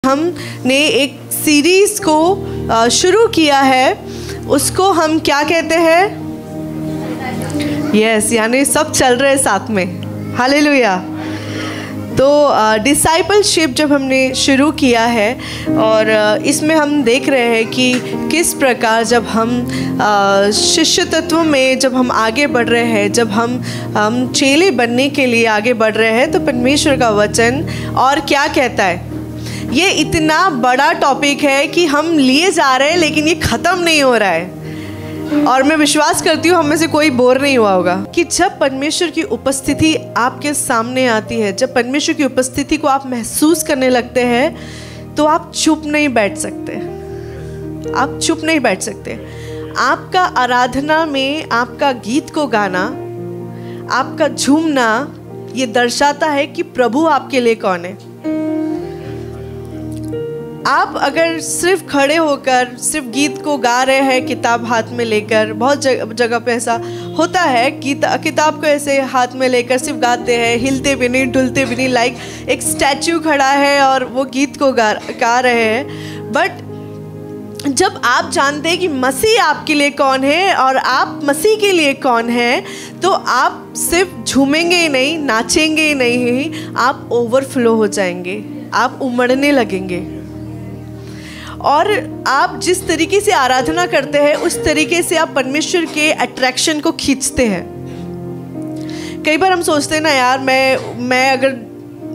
हमने एक सीरीज़ को शुरू किया है, उसको हम क्या कहते हैं? यस, यानी सब चल रहे हैं साथ में। हालेलुया। तो डिसाइपलशिप जब हमने शुरू किया है और इसमें हम देख रहे हैं कि किस प्रकार जब हम शिष्य तत्व में जब हम आगे बढ़ रहे हैं, जब हम चेले बनने के लिए आगे बढ़ रहे हैं, तो परमेश्वर का वचन और क्या कहता है। ये इतना बड़ा टॉपिक है कि हम लिए जा रहे हैं लेकिन ये ख़त्म नहीं हो रहा है। और मैं विश्वास करती हूँ हम में से कोई बोर नहीं हुआ होगा कि जब परमेश्वर की उपस्थिति आपके सामने आती है, जब परमेश्वर की उपस्थिति को आप महसूस करने लगते हैं, तो आप चुप नहीं बैठ सकते। आप चुप नहीं बैठ सकते। आपका आराधना में आपका गीत को गाना, आपका झूमना, ये दर्शाता है कि प्रभु आपके लिए कौन है। आप अगर सिर्फ खड़े होकर सिर्फ गीत को गा रहे हैं किताब हाथ में लेकर, बहुत जगह पे ऐसा होता है कि किताब को ऐसे हाथ में लेकर सिर्फ गाते हैं, हिलते भी नहीं, डुलते भी नहीं, लाइक एक स्टैचू खड़ा है और वो गीत को गा रहे हैं। बट जब आप जानते हैं कि मसीह आपके लिए कौन है और आप मसीह के लिए कौन है, तो आप सिर्फ झूमेंगे ही नहीं, नाचेंगे ही नहीं, आप ओवरफ्लो हो जाएंगे, आप उमड़ने लगेंगे। और आप जिस तरीके से आराधना करते हैं उस तरीके से आप परमेश्वर के अट्रैक्शन को खींचते हैं। कई बार हम सोचते हैं ना, यार मैं अगर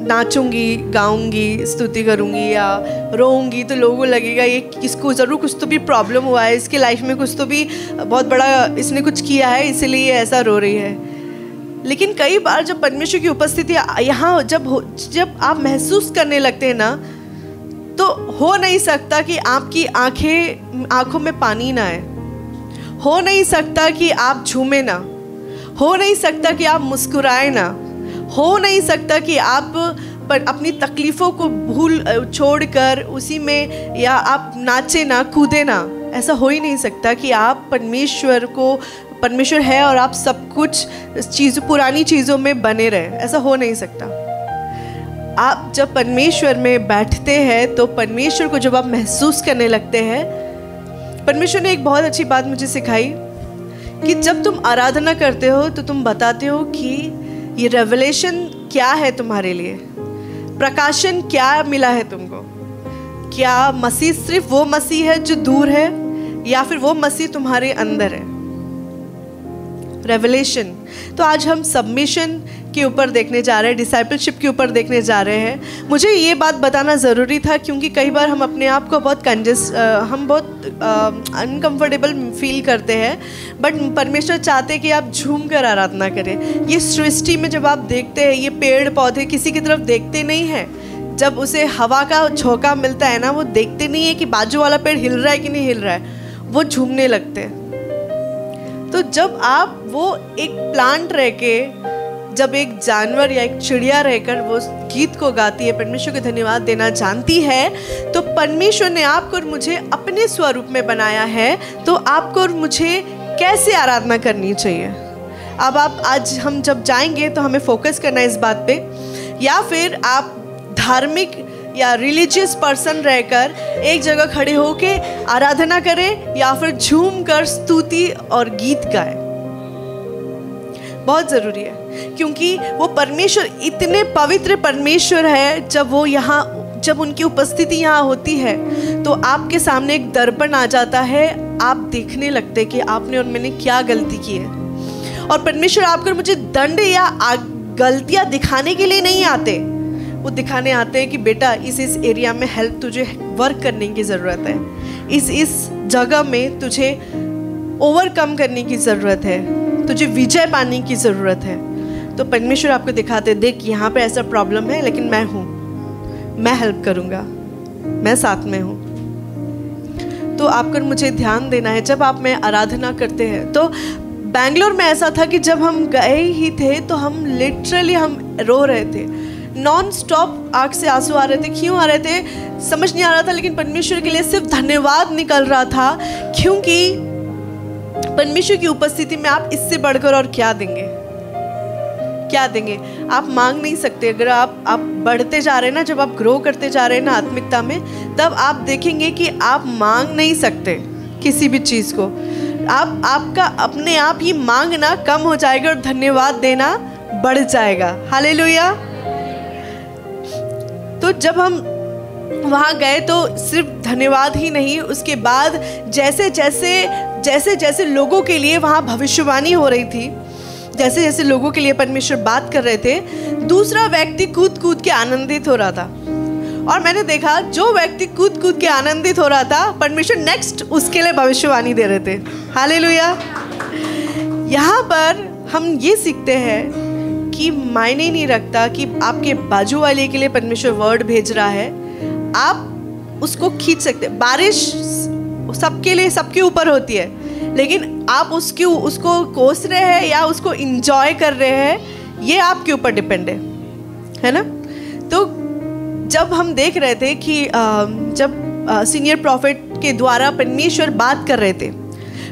नाचूंगी, गाऊंगी, स्तुति करूंगी या रोऊंगी तो लोगों को लगेगा ये इसको ज़रूर कुछ तो भी प्रॉब्लम हुआ है, इसके लाइफ में कुछ तो भी बहुत बड़ा इसने कुछ किया है, इसलिए ये ऐसा रो रही है। लेकिन कई बार जब परमेश्वर की उपस्थिति यहाँ जब आप महसूस करने लगते हैं ना, तो हो नहीं सकता कि आपकी आंखों में पानी ना आए, हो नहीं सकता कि आप झूमे ना, हो नहीं सकता कि आप मुस्कुराए ना, हो नहीं सकता कि आप अपनी तकलीफ़ों को छोड़कर उसी में या आप नाचे ना, कूदे ना। ऐसा हो ही नहीं सकता कि आप परमेश्वर है और आप सब कुछ पुरानी चीज़ों में बने रहे, ऐसा हो नहीं सकता। आप जब परमेश्वर में बैठते हैं तो परमेश्वर को जब आप महसूस करने लगते हैं, परमेश्वर ने एक बहुत अच्छी बात मुझे सिखाई कि जब तुम आराधना करते हो तो तुम बताते हो कि ये रेवलेशन क्या है तुम्हारे लिए, प्रकाशन क्या मिला है तुमको। क्या मसीह सिर्फ वो मसीह है जो दूर है या फिर वो मसीह तुम्हारे अंदर है। रेवलेशन। तो आज हम सबमिशन के ऊपर देखने जा रहे हैं, डिसाइपलशिप के ऊपर देखने जा रहे हैं। मुझे ये बात बताना ज़रूरी था क्योंकि कई बार हम अपने आप को बहुत अनकंफर्टेबल फील करते हैं, बट परमेश्वर चाहते हैं कि आप झूम कर आराधना करें। ये सृष्टि में जब आप देखते हैं, ये पेड़ पौधे किसी की तरफ देखते नहीं हैं। जब उसे हवा का झोंका मिलता है ना, वो देखते नहीं है कि बाजू वाला पेड़ हिल रहा है कि नहीं हिल रहा है, वो झूमने लगते हैं। तो जब आप वो एक प्लांट रह के, जब एक जानवर या एक चिड़िया रहकर वो गीत को गाती है, परमेश्वर को धन्यवाद देना जानती है, तो परमेश्वर ने आपको और मुझे अपने स्वरूप में बनाया है। तो आपको और मुझे कैसे आराधना करनी चाहिए। अब आज हम जब जाएंगे तो हमें फोकस करना है इस बात पे, या फिर आप धार्मिक या रिलीजियस पर्सन रहकर एक जगह खड़े होके आराधना करें या फिर झूम कर स्तुति और गीत गाएं। बहुत ज़रूरी है क्योंकि वो परमेश्वर इतने पवित्र परमेश्वर है। जब उनकी उपस्थिति यहाँ होती है तो आपके सामने एक दर्पण आ जाता है, आप देखने लगते हैं कि आपने और मैंने क्या गलती की है। और परमेश्वर आपको मुझे दंड या गलतियाँ दिखाने के लिए नहीं आते, वो दिखाने आते हैं कि बेटा इस एरिया में हेल्प तुझे वर्क करने की ज़रूरत है, इस जगह में तुझे ओवरकम करने की ज़रूरत है, तुझे विजय पाने की ज़रूरत है। तो परमेश्वर आपको दिखाते, देख यहाँ पे ऐसा प्रॉब्लम है लेकिन मैं हूँ, मैं हेल्प करूँगा, मैं साथ में हूँ। तो आपको मुझे ध्यान देना है जब आप में आराधना करते हैं। तो बैंगलोर में ऐसा था कि जब हम गए ही थे तो हम लिटरली हम रो रहे थे, नॉन स्टॉप आँख से आंसू आ रहे थे। क्यों आ रहे थे समझ नहीं आ रहा था, लेकिन परमेश्वर के लिए सिर्फ धन्यवाद निकल रहा था, क्योंकि परमेश्वर की उपस्थिति में आप इससे बढ़कर और क्या देंगे। क्या देंगे? आप मांग नहीं सकते। अगर आप बढ़ते जा रहे हैं ना, जब आप ग्रो करते जा रहे हैं ना आत्मिकता में, तब आप देखेंगे कि आप मांग नहीं सकते किसी भी चीज़ को। आपका अपने आप ही मांगना कम हो जाएगा और धन्यवाद देना बढ़ जाएगा। हालेलुया। तो जब हम वहाँ गए तो सिर्फ धन्यवाद ही नहीं, उसके बाद जैसे जैसे लोगों के लिए वहाँ भविष्यवाणी हो रही थी, जैसे जैसे लोगों के लिए परमेश्वर बात कर रहे थे, दूसरा व्यक्ति कूद कूद के आनंदित हो रहा था। और मैंने देखा जो व्यक्ति कूद कूद के आनंदित हो रहा था, परमेश्वर नेक्स्ट उसके लिए भविष्यवाणी दे रहे थे। हालेलुया। यहाँ पर हम ये सीखते हैं कि मायने नहीं रखता कि आपके बाजू वाले के लिए परमेश्वर वर्ड भेज रहा है, आप उसको खींच सकते। बारिश सबके लिए, सबके ऊपर होती है, लेकिन आप उसको कोस रहे हैं या उसको इंजॉय कर रहे हैं, ये आपके ऊपर डिपेंड है ना। तो जब हम देख रहे थे कि जब सीनियर प्रॉफिट के द्वारा परमेश्वर बात कर रहे थे,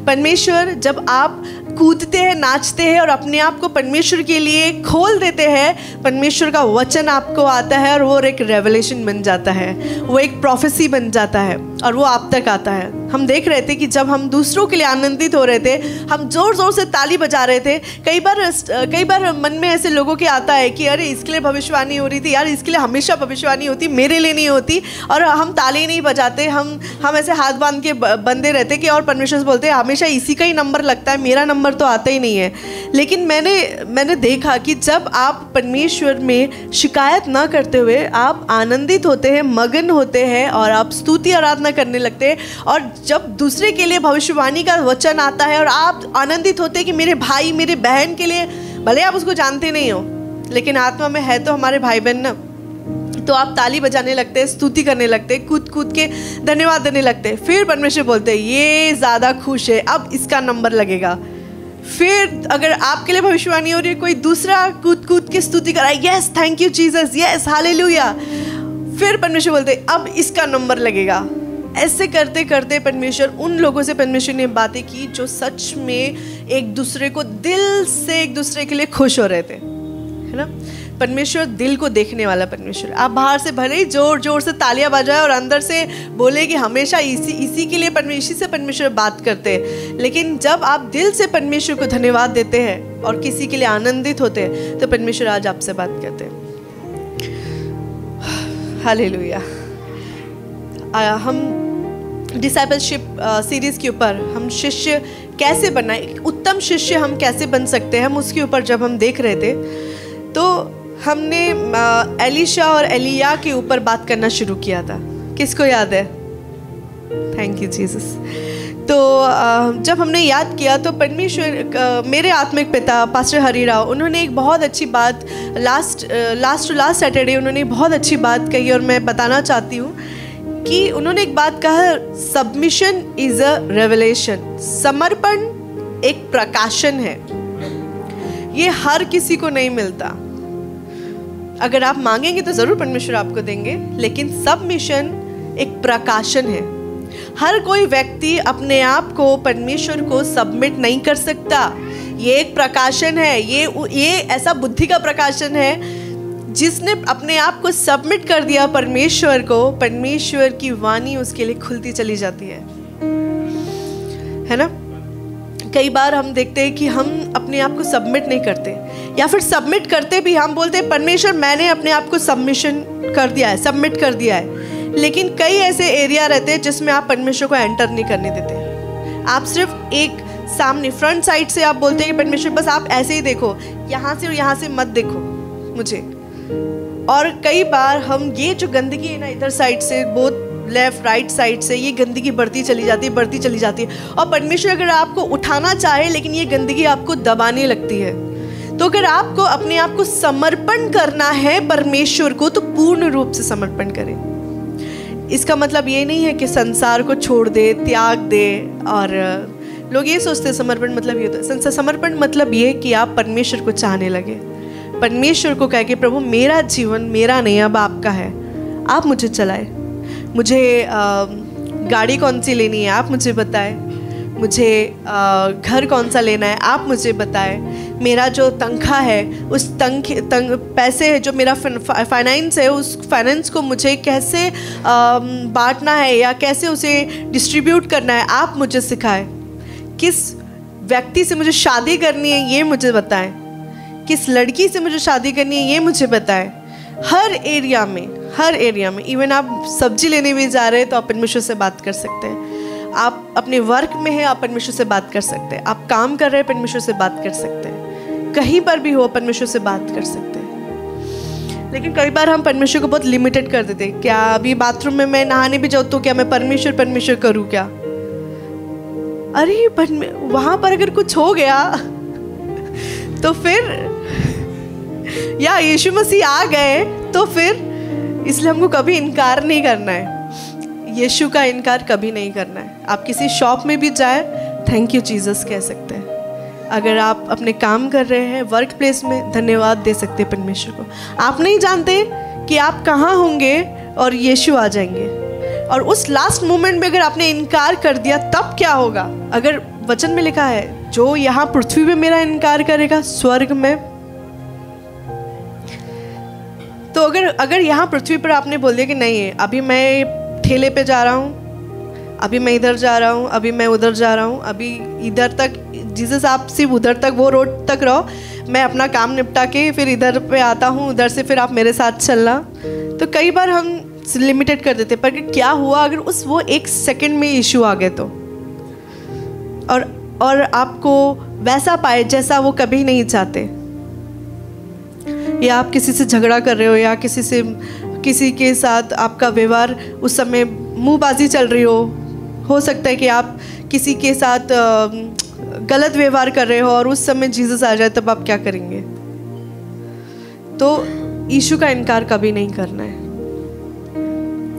परमेश्वर जब आप कूदते हैं, नाचते हैं और अपने आप को परमेश्वर के लिए खोल देते हैं, परमेश्वर का वचन आपको आता है और वो एक रेवलेशन बन जाता है, वो एक प्रोफेसी बन जाता है और वो आप तक आता है। हम देख रहे थे कि जब हम दूसरों के लिए आनंदित हो रहे थे, हम ज़ोर ज़ोर से ताली बजा रहे थे। कई बार मन में ऐसे लोगों के आता है कि अरे इसके लिए भविष्यवाणी हो रही थी, यार इसके लिए हमेशा भविष्यवाणी होती, मेरे लिए नहीं होती, और हम ताली नहीं बजाते, हम ऐसे हाथ बांध के बंधे रहते कि और परमेश्वर बोलते हैं हमेशा इसी का ही नंबर लगता है, मेरा नंबर तो आता ही नहीं है। लेकिन मैंने देखा कि जब आप परमेश्वर में शिकायत ना करते हुए आप आनंदित होते हैं, मगन होते हैं और आप स्तुति आराधना करने लगते हैं, और जब दूसरे के लिए भविष्यवाणी का वचन आता है और आप आनंदित होते हैं कि मेरे भाई मेरे बहन के लिए, भले आप उसको जानते नहीं हो लेकिन आत्मा में है तो हमारे भाई बहन ना, तो आप ताली बजाने लगते हैं, स्तुति करने लगते हैं, कूद कूद के धन्यवाद देने लगते हैं। फिर परमेश्वर बोलते हैं ये ज़्यादा खुश है, अब इसका नंबर लगेगा। फिर अगर आपके लिए भविष्यवाणी हो रही है, कोई दूसरा कूद कूद के स्तुति कराए, yes thank you Jesus, yes hallelujah, फिर परमेश्वर बोलते अब इसका नंबर लगेगा। ऐसे करते करते परमेश्वर उन लोगों से परमेश्वर ने बातें की जो सच में एक दूसरे को दिल से एक दूसरे के लिए खुश हो रहे थे, है ना। परमेश्वर दिल को देखने वाला परमेश्वर। आप बाहर से भले ही जोर जोर से तालियां बजाए और अंदर से बोले कि हमेशा इसी के लिए इसी से परमेश्वर बात करते हैं, लेकिन जब आप दिल से परमेश्वर को धन्यवाद देते हैं और किसी के लिए आनंदित होते हैं तो परमेश्वर आज आपसे बात करते हैं। हालेलुया। हम डिसाइपलशिप सीरीज़ के ऊपर हम शिष्य कैसे बनाए, उत्तम शिष्य हम कैसे बन सकते हैं, हम उसके ऊपर जब हम देख रहे थे तो हमने एलिशा और एलिया के ऊपर बात करना शुरू किया था। किसको याद है? Thank you Jesus. तो जब हमने याद किया तो परमेश्वर, मेरे आत्मिक पिता पास्टर हरिराव, उन्होंने एक बहुत अच्छी बात लास्ट सैटरडे उन्होंने बहुत अच्छी बात कही और मैं बताना चाहती हूँ कि उन्होंने एक बात कहा, सबमिशन इज़ अ रेवलेशन। समर्पण एक प्रकाशन है, ये हर किसी को नहीं मिलता। अगर आप मांगेंगे तो ज़रूर परमेश्वर आपको देंगे, लेकिन सबमिशन एक प्रकाशन है। हर कोई व्यक्ति अपने आप को परमेश्वर को सबमिट नहीं कर सकता। ये एक प्रकाशन है, ये ऐसा बुद्धि का प्रकाशन है। जिसने अपने आप को सबमिट कर दिया परमेश्वर को, परमेश्वर की वाणी उसके लिए खुलती चली जाती है ना। कई बार हम देखते हैं कि हम अपने आप को सबमिट नहीं करते, या फिर सबमिट करते भी हम बोलते हैं परमेश्वर मैंने अपने आप को सबमिशन कर दिया है, सबमिट कर दिया है, लेकिन कई ऐसे एरिया रहते हैं जिसमें आप परमेश्वर को एंटर नहीं करने देते। आप सिर्फ एक सामने फ्रंट साइड से आप बोलते हैं कि परमेश्वर बस आप ऐसे ही देखो, यहाँ से और यहाँ से मत देखो मुझे। और कई बार हम ये जो गंदगी है ना, इधर साइड से बहुत लेफ्ट राइट साइड से ये गंदगी बढ़ती चली जाती है, और परमेश्वर अगर आपको उठाना चाहे लेकिन ये गंदगी आपको दबाने लगती है। तो अगर आपको अपने आप को समर्पण करना है परमेश्वर को तो पूर्ण रूप से समर्पण करें। इसका मतलब ये नहीं है कि संसार को छोड़ दे, त्याग दे। और लोग ये सोचते हैं समर्पण मतलब ये होता है। समर्पण मतलब ये कि आप परमेश्वर को चाहने लगे, परमेश्वर को कह के प्रभु मेरा जीवन मेरा नहीं अब आपका है, आप मुझे चलाए, मुझे गाड़ी कौन सी लेनी है आप मुझे बताएं, मुझे घर कौन सा लेना है आप मुझे बताएं, मेरा जो तनख्वाह है, उस पैसे है, जो मेरा फाइनेंस है, उस फाइनेंस को मुझे कैसे बांटना है या कैसे उसे डिस्ट्रीब्यूट करना है, आप मुझे सिखाएं। किस व्यक्ति से मुझे शादी करनी है ये मुझे बताएं, किस लड़की से मुझे शादी करनी है ये मुझे बताएं। हर एरिया में इवन आप सब्जी लेने भी जा रहे हैं तो आप परमेश्वर से बात कर सकते हैं। आप अपने वर्क में हैं, आप परमेश्वर से बात कर सकते हैं। आप काम कर रहे हैं, परमेश्वर से बात कर सकते हैं। कहीं पर भी हो, परमेश्वर से बात कर सकते हैं। लेकिन कई बार हम परमेश्वर को बहुत लिमिटेड कर देते हैं। क्या अभी बाथरूम में मैं नहाने भी जाऊँ तो क्या मैं परमेश्वर करूँ क्या? अरे वहाँ पर अगर कुछ हो गया तो फिर, या यीशु मसीह आ गए तो फिर, इसलिए हमको कभी इनकार नहीं करना है। यीशु का इनकार कभी नहीं करना है। आप किसी शॉप में भी जाए, थैंक यू जीसस कह सकते हैं। अगर आप अपने काम कर रहे हैं वर्क प्लेस में, धन्यवाद दे सकते हैं परमेश्वर को। आप नहीं जानते कि आप कहाँ होंगे और यीशु आ जाएंगे, और उस लास्ट मोमेंट में अगर आपने इनकार कर दिया तब क्या होगा? अगर वचन में लिखा है जो यहाँ पृथ्वी पे मेरा इनकार करेगा स्वर्ग में, तो अगर यहाँ पृथ्वी पर आपने बोल दिया कि नहीं, अभी मैं ठेले पे जा रहा हूँ, अभी मैं इधर जा रहा हूँ, अभी मैं उधर जा रहा हूँ, अभी इधर तक, जीसस आप सिर्फ उधर तक, वो रोड तक रहो, मैं अपना काम निपटा के फिर इधर पे आता हूँ, उधर से फिर आप मेरे साथ चलना। तो कई बार हम लिमिटेड कर देते, पर क्या हुआ अगर वो एक सेकंड में इशू आ गए तो, और आपको वैसा पाए जैसा वो कभी नहीं चाहते, या आप किसी से झगड़ा कर रहे हो, या किसी के साथ आपका व्यवहार उस समय मुंहबाजी चल रही हो सकता है कि आप किसी के साथ गलत व्यवहार कर रहे हो और उस समय जीसस आ जाए, तब आप क्या करेंगे? तो यीशु का इनकार कभी नहीं करना है।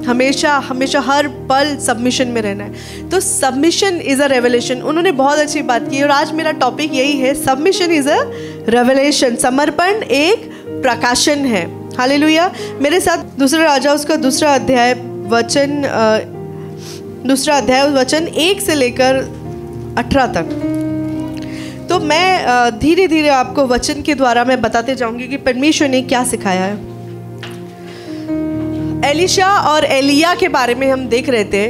हमेशा हर पल सबमिशन में रहना है। तो सबमिशन इज अ रेवलेशन। उन्होंने बहुत अच्छी बात की, और आज मेरा टॉपिक यही है, सबमिशन इज अ रेवलेशन। समर्पण एक प्रकाशन है। हालेलुया। मेरे साथ दूसरा राजा उसका दूसरा अध्याय वचन 1 से लेकर 18 तक। तो मैं धीरे धीरे आपको वचन के द्वारा मैं बताते जाऊंगी कि परमेश्वर ने क्या सिखाया है। एलिशा और एलिया के बारे में हम देख रहे थे।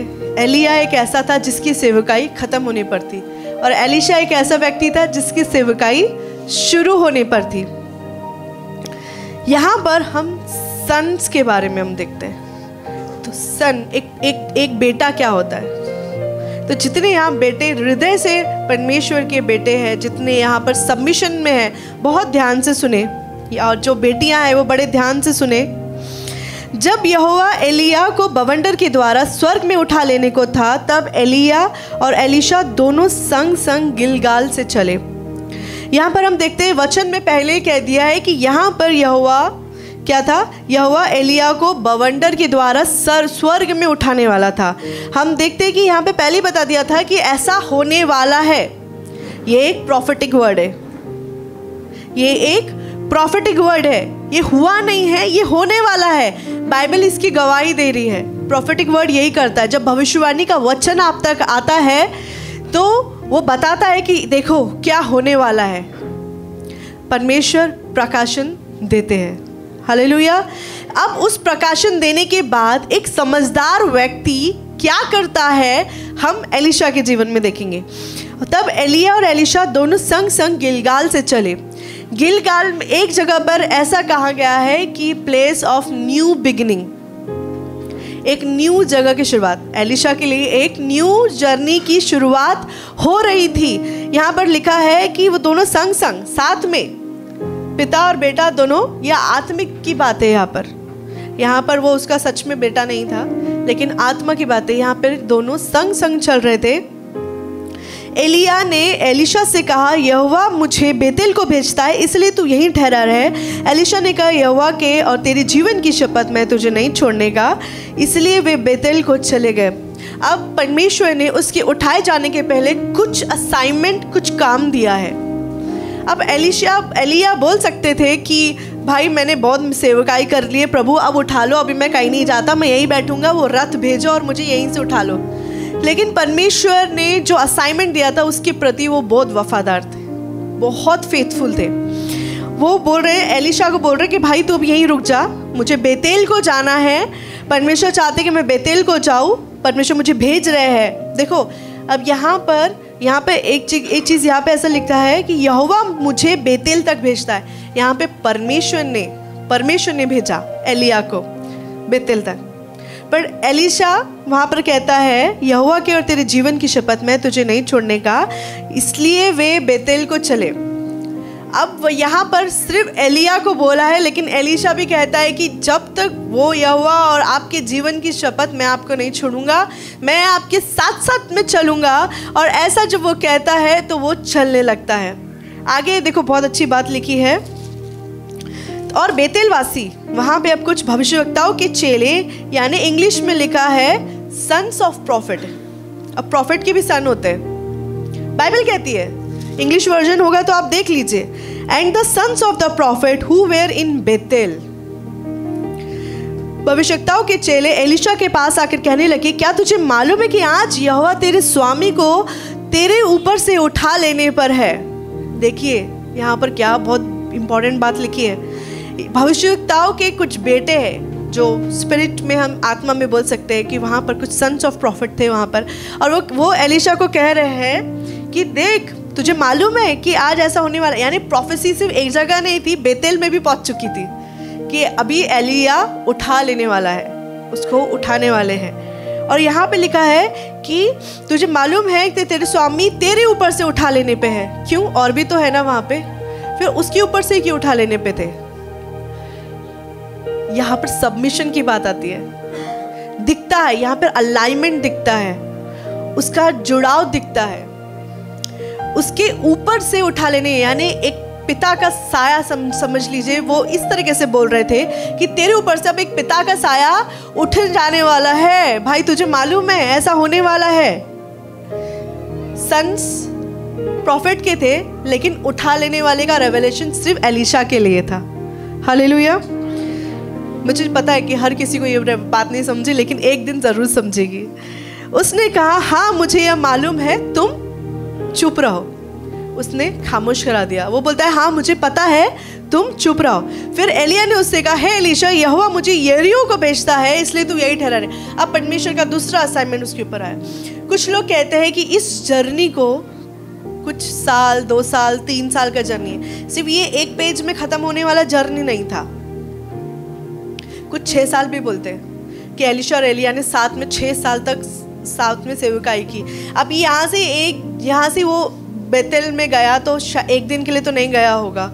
एलिया एक ऐसा था जिसकी सेवकाई खत्म होने पर थी, और एलिशा एक ऐसा व्यक्ति था जिसकी सेवकाई शुरू होने पर थी। यहाँ पर हम सन्स के बारे में हम देखते हैं। तो सन एक बेटा क्या होता है। तो जितने यहाँ बेटे हृदय से परमेश्वर के बेटे हैं, जितने यहाँ पर सबमिशन में हैं, बहुत ध्यान से सुने, और जो बेटियाँ हैं वो बड़े ध्यान से सुने। जब यहोवा एलिया को बवंडर के द्वारा स्वर्ग में उठा लेने को था, तब एलिया और एलिशा दोनों संग संग गिलगाल से चले। यहाँ पर हम देखते हैं, वचन में पहले कह दिया है कि यहाँ पर यहोवा क्या था? यहोवा एलिया को बवंडर के द्वारा स्वर्ग में उठाने वाला था। हम देखते हैं कि यहाँ पे पहले बता दिया था कि ऐसा होने वाला है। ये एक प्रॉफिटिक वर्ड है, ये एक प्रॉफिटिक वर्ड है। ये हुआ नहीं है, ये होने वाला है। बाइबल इसकी गवाही दे रही है। प्रॉफिटिक वर्ड यही करता है, जब भविष्यवाणी का वचन आप तक आता है तो वो बताता है कि देखो क्या होने वाला है। परमेश्वर प्रकाशन देते हैं। हालेलुया। अब उस प्रकाशन देने के बाद एक समझदार व्यक्ति क्या करता है, हम एलिशा के जीवन में देखेंगे। तब एलिया और एलिशा दोनों संग संग गिलगाल से चले। गिलगाल में एक जगह पर ऐसा कहा गया है कि प्लेस ऑफ न्यू बिगिनिंग, एक न्यू जगह की शुरुआत। एलिशा के लिए एक न्यू जर्नी की शुरुआत हो रही थी। यहाँ पर लिखा है कि वो दोनों संग संग साथ में, पिता और बेटा दोनों, या आत्मिक की बात है यहाँ पर वो उसका सच में बेटा नहीं था, लेकिन आत्मा की बात है। यहाँ पर दोनों संग संग चल रहे थे। एलिया ने एलिशा से कहा, यहोवा मुझे बेतेल को भेजता है, इसलिए तू यहीं ठहरा रहे। एलिशा ने कहा, यहोवा के और तेरे जीवन की शपथ, मैं तुझे नहीं छोड़ने का। इसलिए वे बेतेल को चले गए। अब परमेश्वर ने उसके उठाए जाने के पहले कुछ असाइनमेंट, कुछ काम दिया है। अब एलिया बोल सकते थे कि भाई मैंने बहुत सेवकाई कर ली है प्रभु, अब उठा लो, अभी मैं कहीं नहीं जाता, मैं यहीं बैठूंगा, वो रथ भेजो और मुझे यहीं से उठा लो। लेकिन परमेश्वर ने जो असाइनमेंट दिया था उसके प्रति वो बहुत वफादार थे, बहुत फेथफुल थे। वो बोल रहे हैं, एलिशा को बोल रहे कि भाई तू अब यहीं रुक जा, मुझे बेतेल को जाना है, परमेश्वर चाहते कि मैं बेतेल को जाऊँ, परमेश्वर मुझे भेज रहे हैं। देखो अब यहाँ पे एक चीज़ यहाँ पे ऐसा लिखा है कि यहोवा मुझे बेतेल तक भेजता है। यहाँ पे परमेश्वर ने भेजा एलिया को बेतेल तक, पर एलिशा वहाँ पर कहता है यहोवा के और तेरे जीवन की शपथ मैं तुझे नहीं छोड़ने का, इसलिए वे बेतेल को चले। अब यहाँ पर सिर्फ एलिया को बोला है, लेकिन एलिशा भी कहता है कि जब तक वो यहोवा और आपके जीवन की शपथ मैं आपको नहीं छोड़ूंगा, मैं आपके साथ साथ में चलूँगा। और ऐसा जब वो कहता है तो वो चलने लगता है। आगे देखो बहुत अच्छी बात लिखी है, और बेतेलवासी वहाँ पे अब कुछ भविष्यवक्ताओं के चेले, यानी इंग्लिश में लिखा है सन्स ऑफ प्रॉफिट। अब प्रॉफिट के भी सन होते हैं, बाइबल कहती है, इंग्लिश वर्जन होगा तो आप देख लीजिए। And the sons of the prophet who were in Bethel, भविष्यवक्ताओं के चेले एलिशा के पास आकर कहने लगे, क्या तुझे मालूम है कि आज यहोवा तेरे स्वामी को तेरे ऊपर से उठा लेने पर है। देखिए यहाँ पर क्या बहुत इंपॉर्टेंट बात लिखी है। भविष्यवक्ताओं के कुछ बेटे हैं, जो स्पिरिट में हम आत्मा में बोल सकते हैं कि वहाँ पर कुछ सन्स ऑफ प्रॉफिट थे वहाँ पर, और वो एलिशा को कह रहे हैं कि देख तुझे मालूम है कि आज ऐसा होने वाला है। यानी प्रोफेसी सिर्फ एक जगह नहीं थी, बेतेल में भी पहुँच चुकी थी कि अभी एलिया उठा लेने वाला है, उसको उठाने वाले हैं। और यहाँ पे लिखा है कि तुझे मालूम है कि तेरे स्वामी तेरे ऊपर से उठा लेने पे है। क्यों? और भी तो है ना वहाँ पे, फिर उसके ऊपर से क्यों उठा लेने पे थे। यहाँ पर सबमिशन की बात आती है, दिखता है यहाँ पर अलाइनमेंट दिखता है, उसका जुड़ाव दिखता है, उसके ऊपर से उठा लेने, यानी एक पिता का साया समझ लीजिए। वो इस तरीके से बोल रहे थे कि तेरे ऊपर से अब एक पिता का साया उठ जाने वाला है, भाई तुझे मालूम है ऐसा होने वाला है। सन्स प्रॉफिट के थे, लेकिन उठा लेने वाले का रेवलेशन सिर्फ एलिशा के लिए था। हालेलुया। मुझे पता है कि हर किसी को ये बात नहीं समझी, लेकिन एक दिन जरूर समझेगी। उसने कहा हाँ मुझे यह मालूम है, तुम चुप रहो। उसने खामोश करा दिया। वो बोलता है हाँ मुझे पता है, तुम चुप रहो। फिर एलिया ने उससे कहा, हे एलीशा, यहोवा मुझे यरीहो को भेजता है, इसलिए तू यही ठहरा रहे। अब परमेश्वर का दूसरा असाइनमेंट उसके ऊपर आया। कुछ लोग कहते हैं कि इस जर्नी को कुछ साल, 2 साल, 3 साल का जर्नी है। सिर्फ ये एक पेज में खत्म होने वाला जर्नी नहीं था। कुछ 6 साल भी बोलते हैं कि एलीशा और एलिया ने साथ में 6 साल तक साथ में सेवकाई की। अब यहाँ से वो बेतेल में गया तो एक दिन के लिए तो नहीं गया होगा,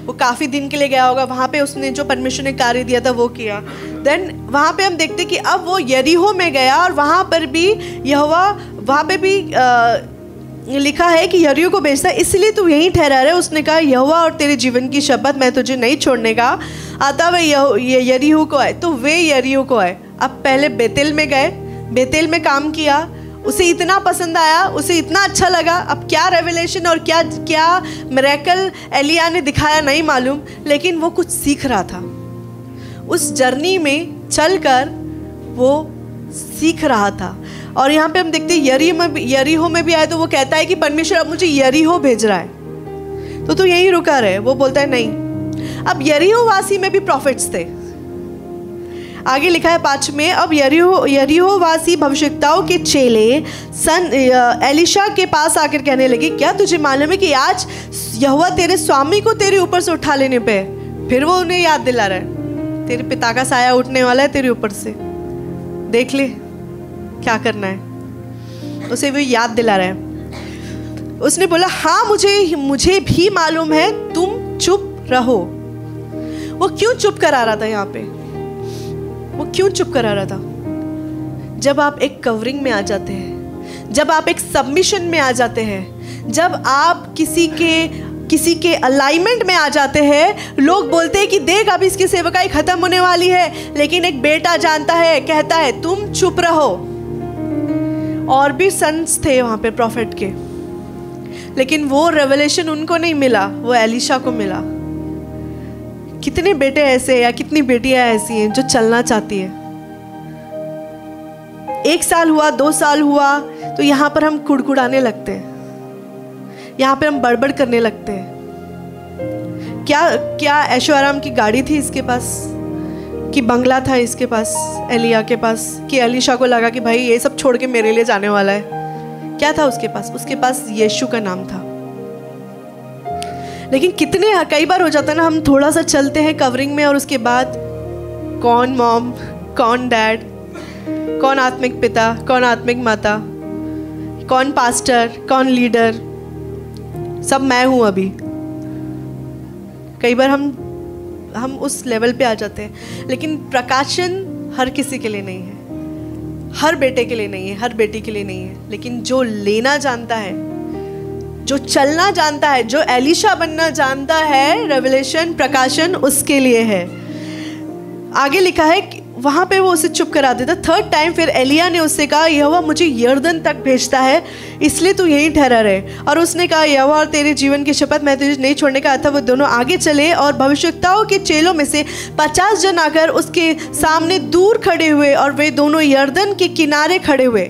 वो काफ़ी दिन के लिए गया होगा। वहाँ पे उसने जो परमेश्वर ने कार्य दिया था वो किया। देन वहाँ पे हम देखते कि अब वो यरीहो में गया, और वहाँ पर भी यहोवा, वहाँ पे भी लिखा है कि यरीहो को भेजता, इसलिए तू यहीं ठहरा रहे। उसने कहा यहोवा और तेरे जीवन की शपथ मैं तुझे नहीं छोड़ने का। आता वे यरीहो को आए, तो वे यरीहो को आए। अब पहले बेतेल में गए, बेतेल में काम किया, उसे इतना पसंद आया, उसे इतना अच्छा लगा। अब क्या रेवलेशन और क्या मिरेकल एलिया ने दिखाया नहीं मालूम, लेकिन वो कुछ सीख रहा था। उस जर्नी में चलकर वो सीख रहा था। और यहाँ पे हम देखते हैं यरीहो में भी आए तो वो कहता है कि परमेश्वर अब मुझे यरीहो भेज रहा है, तो तू यहीं रुका रहे। वो बोलता है नहीं। अब यरीहो वासी में भी प्रॉफिट्स थे। आगे लिखा है 5 में, अब यरीहो वासी भविष्यवक्ताओं के चेले एलीशा के पास आकर कहने लगे, क्या तुझे मालूम है कि आज यहोवा तेरे स्वामी को तेरे ऊपर से उठा लेने पे। फिर वो उन्हें याद दिला रहा है, तेरे पिता का साया उठने वाला है तेरे ऊपर से, देख ले क्या करना है। उसे वो याद दिला रहा है। उसने बोला हाँ मुझे भी मालूम है, तुम चुप रहो। वो क्यों चुप करा रहा था यहाँ पे? वो क्यों चुप करा रहा था? जब आप एक कवरिंग में आ जाते हैं, जब आप एक सबमिशन में आ जाते हैं, जब आप किसी के अलाइनमेंट में आ जाते हैं, लोग बोलते हैं कि देख अब इसकी सेवकाई खत्म होने वाली है, लेकिन एक बेटा जानता है, कहता है तुम चुप रहो। और भी सन्स थे वहाँ पे प्रॉफिट के, लेकिन वो रेवलेशन उनको नहीं मिला, वो एलीशा को मिला। कितने बेटे ऐसे या कितनी बेटियां ऐसी हैं जो चलना चाहती है। 1 साल हुआ, 2 साल हुआ तो यहाँ पर हम कुड़कुड़ाने लगते हैं, यहाँ पर हम बड़बड़ करने लगते हैं। क्या ऐशो आराम की गाड़ी थी इसके पास, कि बंगला था इसके पास, एलिया के पास, कि एलीशा को लगा कि भाई ये सब छोड़ के मेरे लिए जाने वाला है? क्या था उसके पास? उसके पास यीशु का नाम था। लेकिन कई बार हो जाता है ना, हम थोड़ा सा चलते हैं कवरिंग में और उसके बाद कौन मॉम, कौन डैड, कौन आत्मिक पिता, कौन आत्मिक माता, कौन पास्टर, कौन लीडर, सब मैं हूं। अभी कई बार हम उस लेवल पे आ जाते हैं। लेकिन प्रकाशन हर किसी के लिए नहीं है, हर बेटे के लिए नहीं है, हर बेटी के लिए नहीं है। लेकिन जो लेना जानता है, जो चलना जानता है, जो एलीशा बनना जानता है, रेवलेशन, प्रकाशन उसके लिए है। आगे लिखा है कि वहां पे वो उसे चुप करा देता। थर्ड टाइम फिर एलिया ने उससे कहा, यहोवा मुझे यरदन तक भेजता है, इसलिए तू यहीं ठहरा रहे। और उसने कहा, यहोवा और तेरे जीवन की शपथ, मैं तुझे नहीं छोड़ने का। था वो दोनों आगे चले और भविष्यवक्ताओं के चेलों में से 50 जन आकर उसके सामने दूर खड़े हुए, और वे दोनों यरदन के किनारे खड़े हुए।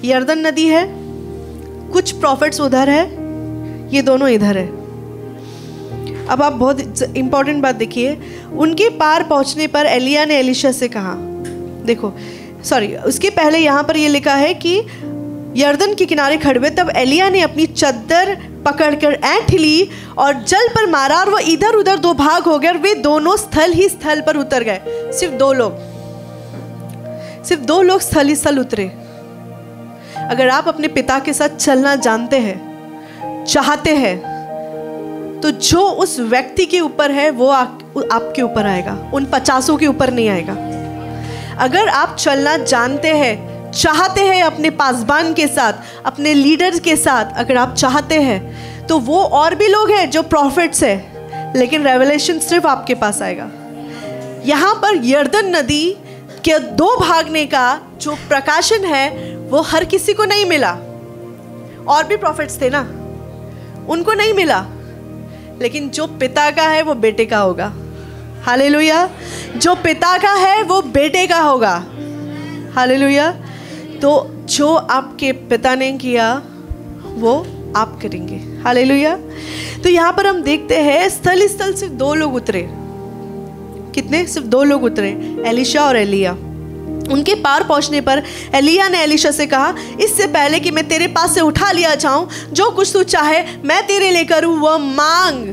यरदन नदी है, कुछ प्रॉफिट्स उधर है, ये दोनों इधर है। अब आप बहुत इंपॉर्टेंट बात देखिए, उनके पार पहुंचने पर एलिया ने एलीशा से कहा, देखो सॉरी, उसके पहले यहाँ पर ये लिखा है कि यरदन के किनारे खड़े हुए। तब एलिया ने अपनी चद्दर पकड़कर ऐंठ ली और जल पर मारा, और वो इधर उधर दो भाग हो गए, और वे दोनों स्थल ही स्थल पर उतर गए। सिर्फ दो लोग स्थल ही स्थल उतरे। अगर आप अपने पिता के साथ चलना जानते हैं, चाहते हैं, तो जो उस व्यक्ति के ऊपर है वो आपके ऊपर आएगा, उन 50 के ऊपर नहीं आएगा। अगर आप चलना जानते हैं, चाहते हैं अपने पासबान के साथ, अपने लीडर के साथ, अगर आप चाहते हैं, तो वो और भी लोग हैं जो प्रॉफिट्स है, लेकिन रेवलेशन सिर्फ आपके पास आएगा। यहाँ पर यरदन नदी के दो भागने का जो प्रकाशन है वो हर किसी को नहीं मिला। और भी प्रॉफिट्स थे ना, उनको नहीं मिला, लेकिन जो पिता का है वो बेटे का होगा। हालेलुया। जो पिता का है वो बेटे का होगा। हालेलुया। तो जो आपके पिता ने किया वो आप करेंगे। हालेलुया। तो यहाँ पर हम देखते हैं स्थल स्थल सिर्फ 2 लोग उतरे। कितने? सिर्फ 2 लोग उतरे, एलीशा और एलिया। उनके पार पहुंचने पर एलिया ने एलीशा से कहा, इससे पहले कि मैं तेरे पास से उठा लिया जाऊं, जो कुछ तू चाहे मैं तेरे लिए करूं वह मांग।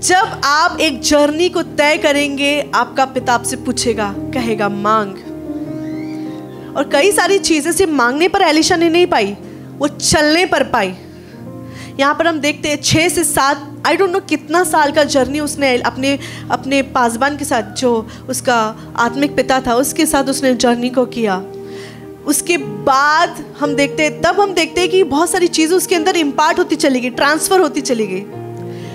जब आप एक जर्नी को तय करेंगे, आपका पिता आपसे पूछेगा, कहेगा मांग। और कई सारी चीजें सिर्फ मांगने पर एलीशा ने नहीं पाई, वो चलने पर पाई। यहाँ पर हम देखते हैं 6 से 7 आई डोंट नो कितना साल का जर्नी उसने अपने पासबान के साथ, जो उसका आत्मिक पिता था, उसके साथ उसने जर्नी को किया। उसके बाद हम देखते हैं कि बहुत सारी चीज़ें उसके अंदर इम्पार्ट होती चली गई, ट्रांसफ़र होती चली गई।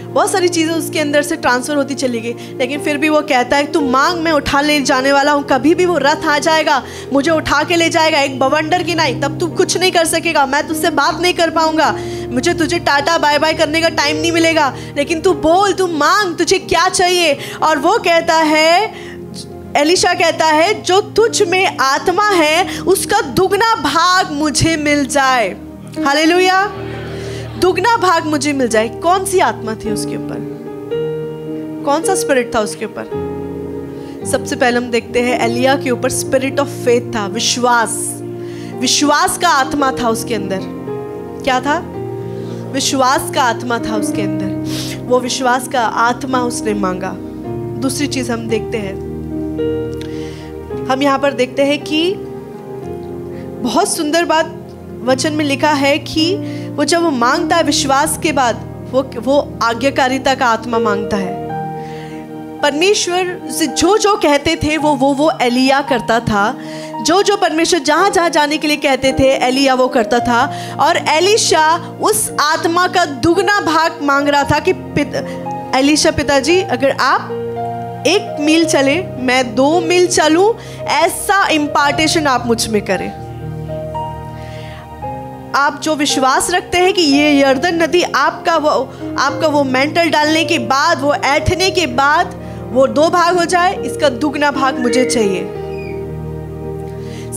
बहुत सारी चीज़ें उसके अंदर से ट्रांसफ़र होती चली गई, लेकिन फिर भी वो कहता है, तू मांग, मैं उठा ले जाने वाला हूँ। कभी भी वो रथ आ जाएगा, मुझे उठा के ले जाएगा, एक बवंडर की नहीं, तब तू कुछ नहीं कर सकेगा, मैं तुझसे बात नहीं कर पाऊंगा, मुझे तुझे टाटा बाय बाय करने का टाइम नहीं मिलेगा, लेकिन तू बोल, तू मांग, तुझे क्या चाहिए। और वो कहता है, एलीशा कहता है, जो तुझ में आत्मा है उसका दुगना भाग मुझे मिल जाए। हालेलुया। दुगना भाग मुझे मिल जाए। कौन सी आत्मा थी उसके ऊपर? कौन सा स्पिरिट था उसके ऊपर? सबसे पहले हम देखते हैं एलिया के ऊपर स्पिरिट ऑफ फेथ था, विश्वास का आत्मा था उसके अंदर। क्या था? विश्वास का आत्मा था उसके अंदर। वो विश्वास का आत्मा उसने मांगा। दूसरी चीज हम देखते हैं, हम यहाँ पर देखते हैं कि बहुत सुंदर बात वचन में लिखा है कि वो जब वो मांगता है विश्वास के बाद, वो आज्ञाकारिता का आत्मा मांगता है। परमेश्वर से जो कहते थे वो एलिया करता था। जो परमेश्वर जहाँ जाने के लिए कहते थे, एलिया वो करता था। और एलीशा उस आत्मा का दुगना भाग मांग रहा था कि एलीशा, पिताजी अगर आप 1 मील चले, मैं 2 मील चलूं, ऐसा इम्पार्टेशन आप मुझ में करें। आप जो विश्वास रखते हैं कि ये यरदन नदी आपका वो मेंटल डालने के बाद, वो ऐठने के बाद वो 2 भाग हो जाए, इसका दुगना भाग मुझे चाहिए।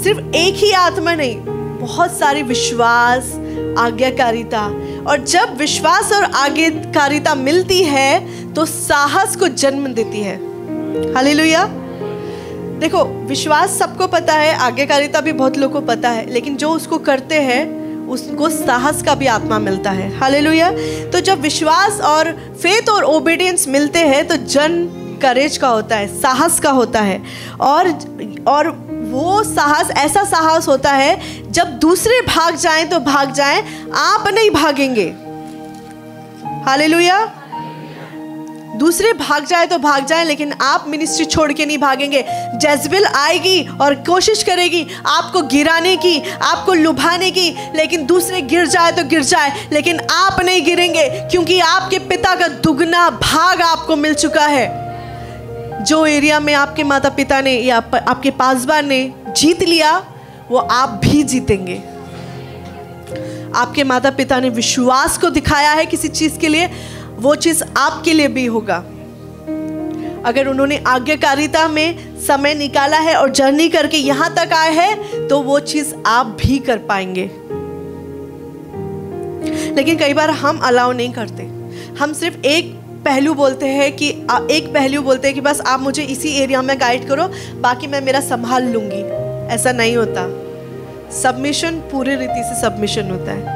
सिर्फ एक ही आत्मा नहीं, बहुत सारी विश्वास, आज्ञाकारिता और जब विश्वास और आज्ञाकारिता मिलती है तो साहस को जन्म देती है। हालेलुया। देखो, विश्वास सबको पता है, आज्ञाकारिता भी बहुत लोगों को पता है, लेकिन जो उसको करते हैं उसको साहस का भी आत्मा मिलता है। हालेलुया। तो जब विश्वास और फेथ और ओबीडियंस मिलते हैं तो जन्म करेज का होता है, साहस का होता है। और वो साहस ऐसा साहस होता है जब दूसरे भाग जाएं तो भाग जाएं, आप नहीं भागेंगे। हालेलुया। दूसरे भाग जाए तो भाग जाए, लेकिन आप मिनिस्ट्री छोड़ के नहीं भागेंगे। जेज़ेबेल आएगी और कोशिश करेगी आपको गिराने की, आपको लुभाने की, लेकिन दूसरे गिर जाए तो गिर जाए, लेकिन आप नहीं गिरेंगे, क्योंकि आपके पिता का दुगना भाग आपको मिल चुका है। जो एरिया में आपके माता पिता ने या आपके पासवान ने जीत लिया, वो आप भी जीतेंगे। आपके माता पिता ने विश्वास को दिखाया है किसी चीज़ के लिए, वो चीज़ आपके लिए भी होगा। अगर उन्होंने आज्ञाकारिता में समय निकाला है और जर्नी करके यहाँ तक आए हैं, तो वो चीज़ आप भी कर पाएंगे। लेकिन कई बार हम अलाउ नहीं करते। हम सिर्फ एक पहलू बोलते हैं कि बस आप मुझे इसी एरिया में गाइड करो, बाकी मैं मेरा संभाल लूँगी। ऐसा नहीं होता। सबमिशन पूरी रीति से सबमिशन होता है।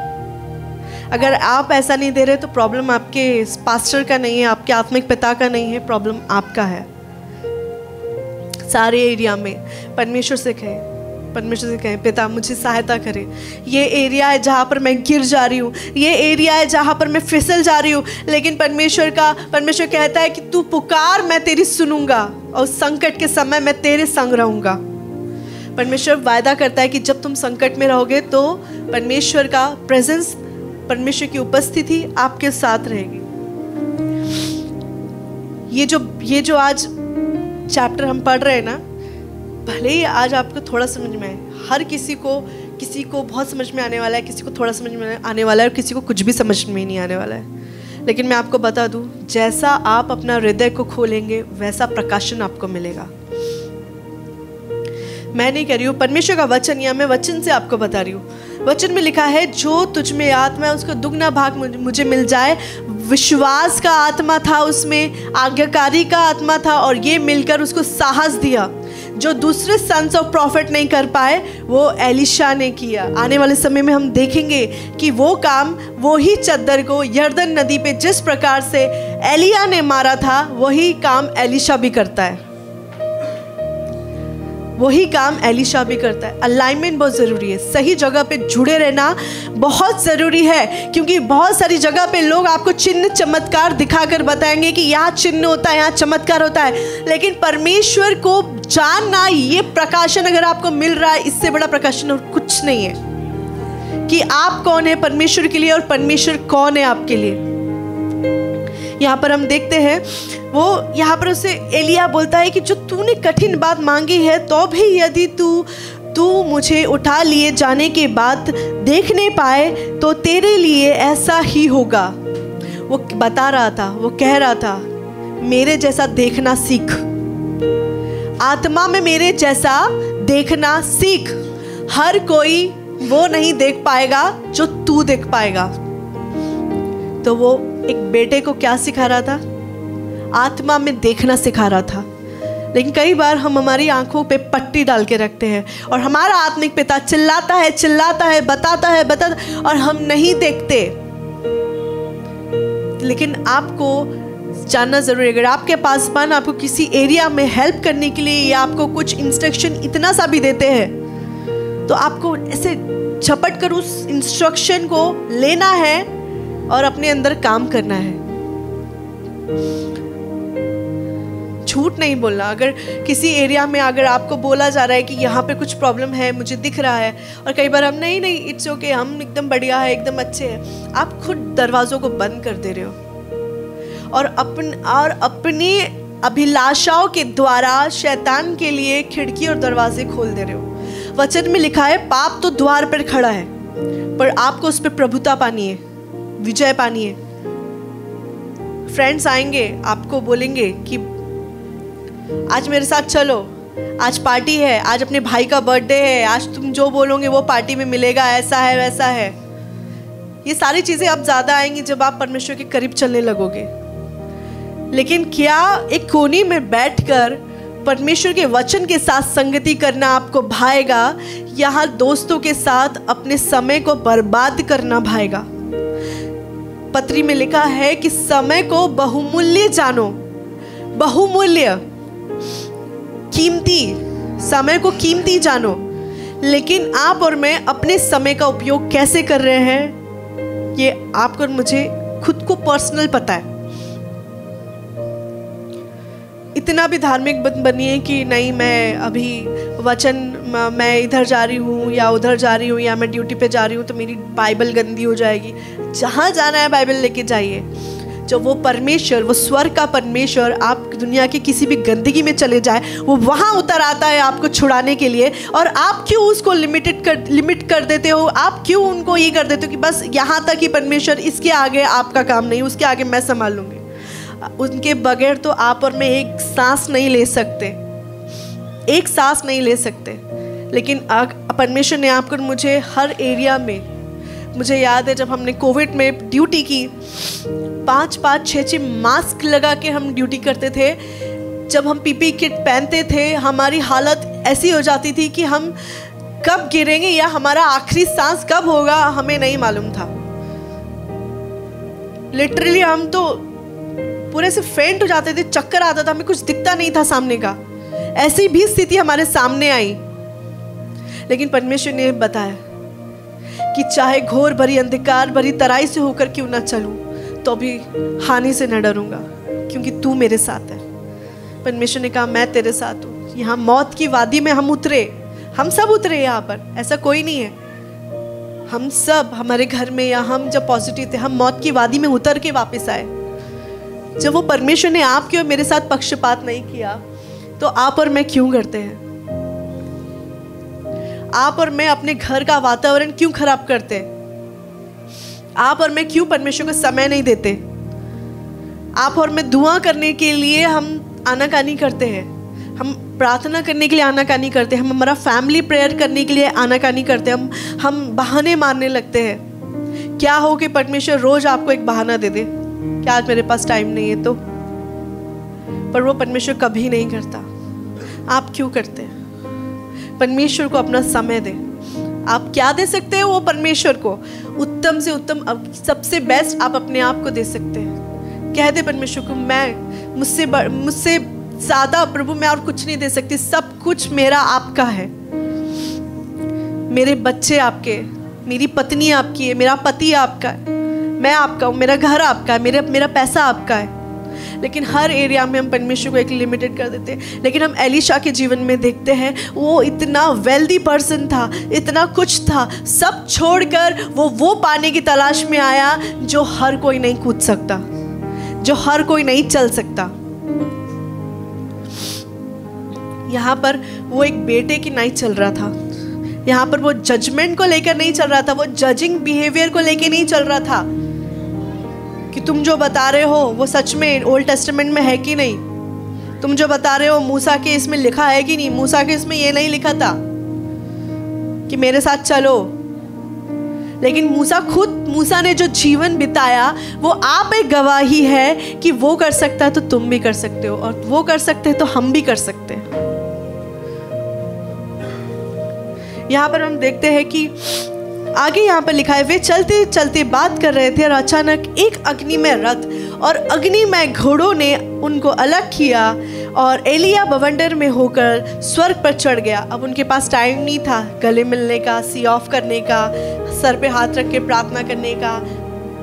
अगर आप ऐसा नहीं दे रहे तो प्रॉब्लम आपके पास्टर का नहीं है, आपके आत्मिक पिता का नहीं है, प्रॉब्लम आपका है। सारे एरिया में परमेश्वर से कहें पिता मुझे सहायता करें। ये एरिया है जहाँ पर मैं गिर जा रही हूँ, ये एरिया है जहाँ पर मैं फिसल जा रही हूँ, लेकिन परमेश्वर कहता है कि तू पुकार, मैं तेरी सुनूंगा, और संकट के समय मैं तेरे संग रहूँगा। परमेश्वर वायदा करता है कि जब तुम संकट में रहोगे तो परमेश्वर का प्रेजेंस, परमेश्वर की उपस्थिति आपके साथ रहेगी। ये जो आज चैप्टर हम पढ़ रहे हैं ना, भले ही आज आपको थोड़ा समझ में आए, हर किसी को बहुत समझ में आने वाला है, किसी को थोड़ा समझ में आने वाला है, और किसी को कुछ भी समझ में नहीं आने वाला है। लेकिन मैं आपको बता दूं, जैसा आप अपना हृदय को खोलेंगे वैसा प्रकाशन आपको मिलेगा। मैं नहीं कह रही हूँ, परमेश्वर का वचन, या मैं वचन से आपको बता रही हूँ। वचन में लिखा है, जो तुझ में आत्मा है उसका दुगना भाग मुझे मिल जाए। विश्वास का आत्मा था उसमें, आज्ञाकारी का आत्मा था, और ये मिलकर उसको साहस दिया जो दूसरे सन्स ऑफ प्रॉफिट नहीं कर पाए, वो एलिशा ने किया। आने वाले समय में हम देखेंगे कि वो काम, वो ही चद्दर को यरदन नदी पे जिस प्रकार से एलिया ने मारा था, वही काम एलिशा भी करता है। वही काम एलिशा भी करता है। अलाइनमेंट बहुत ज़रूरी है, सही जगह पे जुड़े रहना बहुत ज़रूरी है, क्योंकि बहुत सारी जगह पे लोग आपको चिन्ह चमत्कार दिखाकर बताएंगे कि यहाँ चिन्ह होता है, यहाँ चमत्कार होता है, लेकिन परमेश्वर को जानना, ये प्रकाशन अगर आपको मिल रहा है, इससे बड़ा प्रकाशन और कुछ नहीं है कि आप कौन है परमेश्वर के लिए और परमेश्वर कौन है आपके लिए। यहाँ पर हम देखते हैं, वो यहाँ पर उसे एलिया बोलता है कि जो तूने कठिन बात मांगी है, तो भी यदि तू मुझे उठा लिए जाने के बाद देखने पाए तो तेरे लिए ऐसा ही होगा। वो बता रहा था, वो कह रहा था, मेरे जैसा देखना सीख, आत्मा में मेरे जैसा देखना सीख। हर कोई वो नहीं देख पाएगा जो तू देख पाएगा। तो वो एक बेटे को क्या सिखा रहा था? आत्मा में देखना सिखा रहा था। लेकिन कई बार हम हमारी आंखों पे पट्टी डाल के रखते हैं, और हमारा आत्मिक पिता चिल्लाता है, बताता है, और हम नहीं देखते। लेकिन आपको जानना जरूरी है, अगर आपके पासवान आपको किसी एरिया में हेल्प करने के लिए या आपको कुछ इंस्ट्रक्शन इतना सा भी देते हैं, तो आपको ऐसे झपट कर उस इंस्ट्रक्शन को लेना है और अपने अंदर काम करना है। झूठ नहीं बोलना। अगर किसी एरिया में अगर आपको बोला जा रहा है कि यहाँ पे कुछ प्रॉब्लम है, मुझे दिख रहा है, और कई बार हम नहीं इट्स ओके, हम एकदम बढ़िया है, एकदम अच्छे हैं, आप खुद दरवाज़ों को बंद कर दे रहे हो और अपनी अभिलाषाओं के द्वारा शैतान के लिए खिड़की और दरवाजे खोल दे रहे हो। वचन में लिखा है, पाप तो द्वार पर खड़ा है, पर आपको उस पर प्रभुता पानी है, विजय पानी है। फ्रेंड्स आएंगे, आपको बोलेंगे कि आज मेरे साथ चलो, आज पार्टी है, आज अपने भाई का बर्थडे है, आज तुम जो बोलोगे वो पार्टी में मिलेगा, ऐसा है वैसा है। ये सारी चीजें अब ज्यादा आएंगी जब आप परमेश्वर के करीब चलने लगोगे। लेकिन क्या एक कोने में बैठकर परमेश्वर के वचन के साथ संगति करना आपको भाएगा, या दोस्तों के साथ अपने समय को बर्बाद करना भाएगा? पत्री में लिखा है कि समय को बहुमूल्य जानो, बहुमूल्य, कीमती, समय को कीमती जानो। लेकिन आप और मैं अपने समय का उपयोग कैसे कर रहे हैं, ये आपको और मुझे खुद को पर्सनल पता है। इतना भी धार्मिक बनिए कि नहीं मैं अभी वचन, मैं इधर जा रही हूँ या उधर जा रही हूँ या मैं ड्यूटी पे जा रही हूँ तो मेरी बाइबल गंदी हो जाएगी। जहाँ जाना है बाइबल लेके जाइए। जो वो परमेश्वर, वो स्वर्ग का परमेश्वर आप दुनिया की किसी भी गंदगी में चले जाए, वो वहाँ उतर आता है आपको छुड़ाने के लिए। और आप क्यों उसको लिमिट कर देते हो? आप क्यों उनको ये कर देते हो कि बस यहाँ तक ही परमेश्वर, इसके आगे आपका काम नहीं, उसके आगे मैं संभाल लूँगी। उनके बगैर तो आप और मैं एक सांस नहीं ले सकते, एक सांस नहीं ले सकते। लेकिन परमेश्वर ने आपको मुझे हर एरिया में, मुझे याद है जब हमने कोविड में ड्यूटी की, 5-5, 6-6 मास्क लगा के हम ड्यूटी करते थे। जब हम पीपी किट पहनते थे हमारी हालत ऐसी हो जाती थी कि हम कब गिरेंगे या हमारा आखिरी सांस कब होगा हमें नहीं मालूम था। लिटरली हम तो पूरे से फेंट हो जाते थे, चक्कर आता था, हमें कुछ दिखता नहीं था सामने का। ऐसी भी स्थिति हमारे सामने आई। लेकिन परमेश्वर ने बताया कि चाहे घोर भरी अंधकार भरी तराई से होकर क्यों ना चलूं, तो भी हानि से न डरूंगा, क्योंकि तू मेरे साथ है। परमेश्वर ने कहा मैं तेरे साथ हूँ। यहाँ मौत की वादी में हम उतरे, हम सब उतरे यहाँ पर, ऐसा कोई नहीं है। हम सब, हमारे घर में या हम जब पॉजिटिव थे, हम मौत की वादी में उतर के वापस आए। जब वो परमेश्वर ने आपके और मेरे साथ पक्षपात नहीं किया, तो आप और मैं क्यों करते हैं? आप और मैं अपने घर का वातावरण क्यों खराब करते हैं? आप और मैं क्यों परमेश्वर को समय नहीं देते? आप और मैं दुआ करने के लिए हम आनाकानी करते हैं, हम प्रार्थना करने के लिए आनाकानी करते हैं, हम हमारा फैमिली प्रेयर करने के लिए आनाकानी करते हैं, हम बहाने मारने लगते हैं। क्या हो कि परमेश्वर रोज आपको एक बहाना दे दे कि आज मेरे पास टाइम नहीं है तो, पर वो परमेश्वर कभी नहीं करता। आप क्यों करते हैं? परमेश्वर को अपना समय दें। आप क्या दे सकते हैं वो परमेश्वर को? उत्तम से उत्तम, सबसे बेस्ट आप अपने आप को दे सकते हैं। कह दे परमेश्वर को, मैं मुझसे ज़्यादा प्रभु मैं और कुछ नहीं दे सकती, सब कुछ मेरा आपका है। मेरे बच्चे आपके, मेरी पत्नी आपकी है, मेरा पति आपका है, मैं आपका हूँ, मेरा घर आपका है, मेरा पैसा आपका है। लेकिन हर एरिया में हम परमेश्वर को एक लिमिटेड कर देते हैं। लेकिन हम एलीशा के जीवन में देखते हैं, वो इतना वेल्दी पर्सन था, इतना कुछ था, सब छोड़कर वो पाने की तलाश में आया जो हर कोई नहीं कूद सकता, जो हर कोई नहीं चल सकता। यहाँ पर वो एक बेटे की नहीं चल रहा था, यहाँ पर वो जजमेंट को लेकर नहीं चल रहा था, वो जजिंग बिहेवियर को लेकर नहीं चल रहा था कि तुम जो बता रहे हो वो सच में ओल्ड टेस्टामेंट में है कि नहीं, तुम जो बता रहे हो मूसा के इसमें लिखा है कि नहीं। मूसा के इसमें ये नहीं लिखा था कि मेरे साथ चलो। लेकिन मूसा ने जो जीवन बिताया वो आप एक गवाही है कि वो कर सकता है तो तुम भी कर सकते हो, और वो कर सकते हैं तो हम भी कर सकते हैं। यहाँ पर हम देखते हैं कि आगे यहाँ पर लिखा है, वे चलते चलते बात कर रहे थे और अचानक एक अग्निमय रथ और अग्निमय घोड़ों ने उनको अलग किया और एलिया बवंडर में होकर स्वर्ग पर चढ़ गया। अब उनके पास टाइम नहीं था गले मिलने का, सी ऑफ करने का, सर पे हाथ रख के प्रार्थना करने का,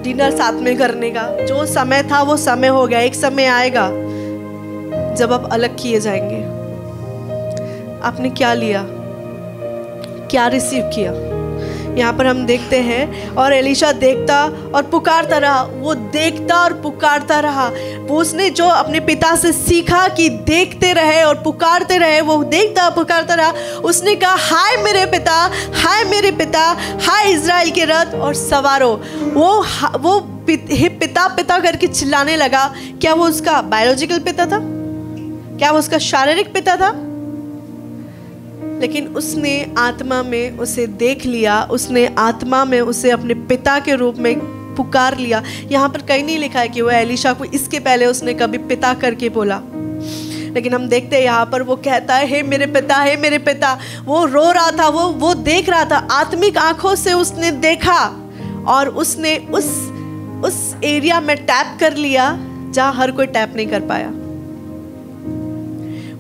डिनर साथ में करने का। जो समय था वो समय हो गया। एक समय आएगा जब आप अलग किए जाएंगे। आपने क्या लिया, क्या रिसीव किया? यहाँ पर हम देखते हैं, और एलीशा देखता और पुकारता रहा। वो देखता और पुकारता रहा। वो उसने जो अपने पिता से सीखा कि देखते रहे और पुकारते रहे, वो देखता पुकारता रहा। उसने कहा, हाय मेरे पिता, हाय मेरे पिता, हाय इज़राइल के रथ और सवारों। वो पिता पिता करके चिल्लाने लगा। क्या वो उसका बायोलॉजिकल पिता था? क्या वो उसका शारीरिक पिता था? लेकिन उसने आत्मा में उसे देख लिया, उसने आत्मा में उसे अपने पिता के रूप में पुकार लिया। यहाँ पर कहीं नहीं लिखा है कि वो एलीशा को इसके पहले उसने कभी पिता करके बोला, लेकिन हम देखते हैं यहाँ पर वो कहता है हे मेरे पिता, हे मेरे पिता। वो रो रहा था, वो देख रहा था, आत्मिक आंखों से उसने देखा और उसने उस एरिया में टैप कर लिया जहाँ हर कोई टैप नहीं कर पाया।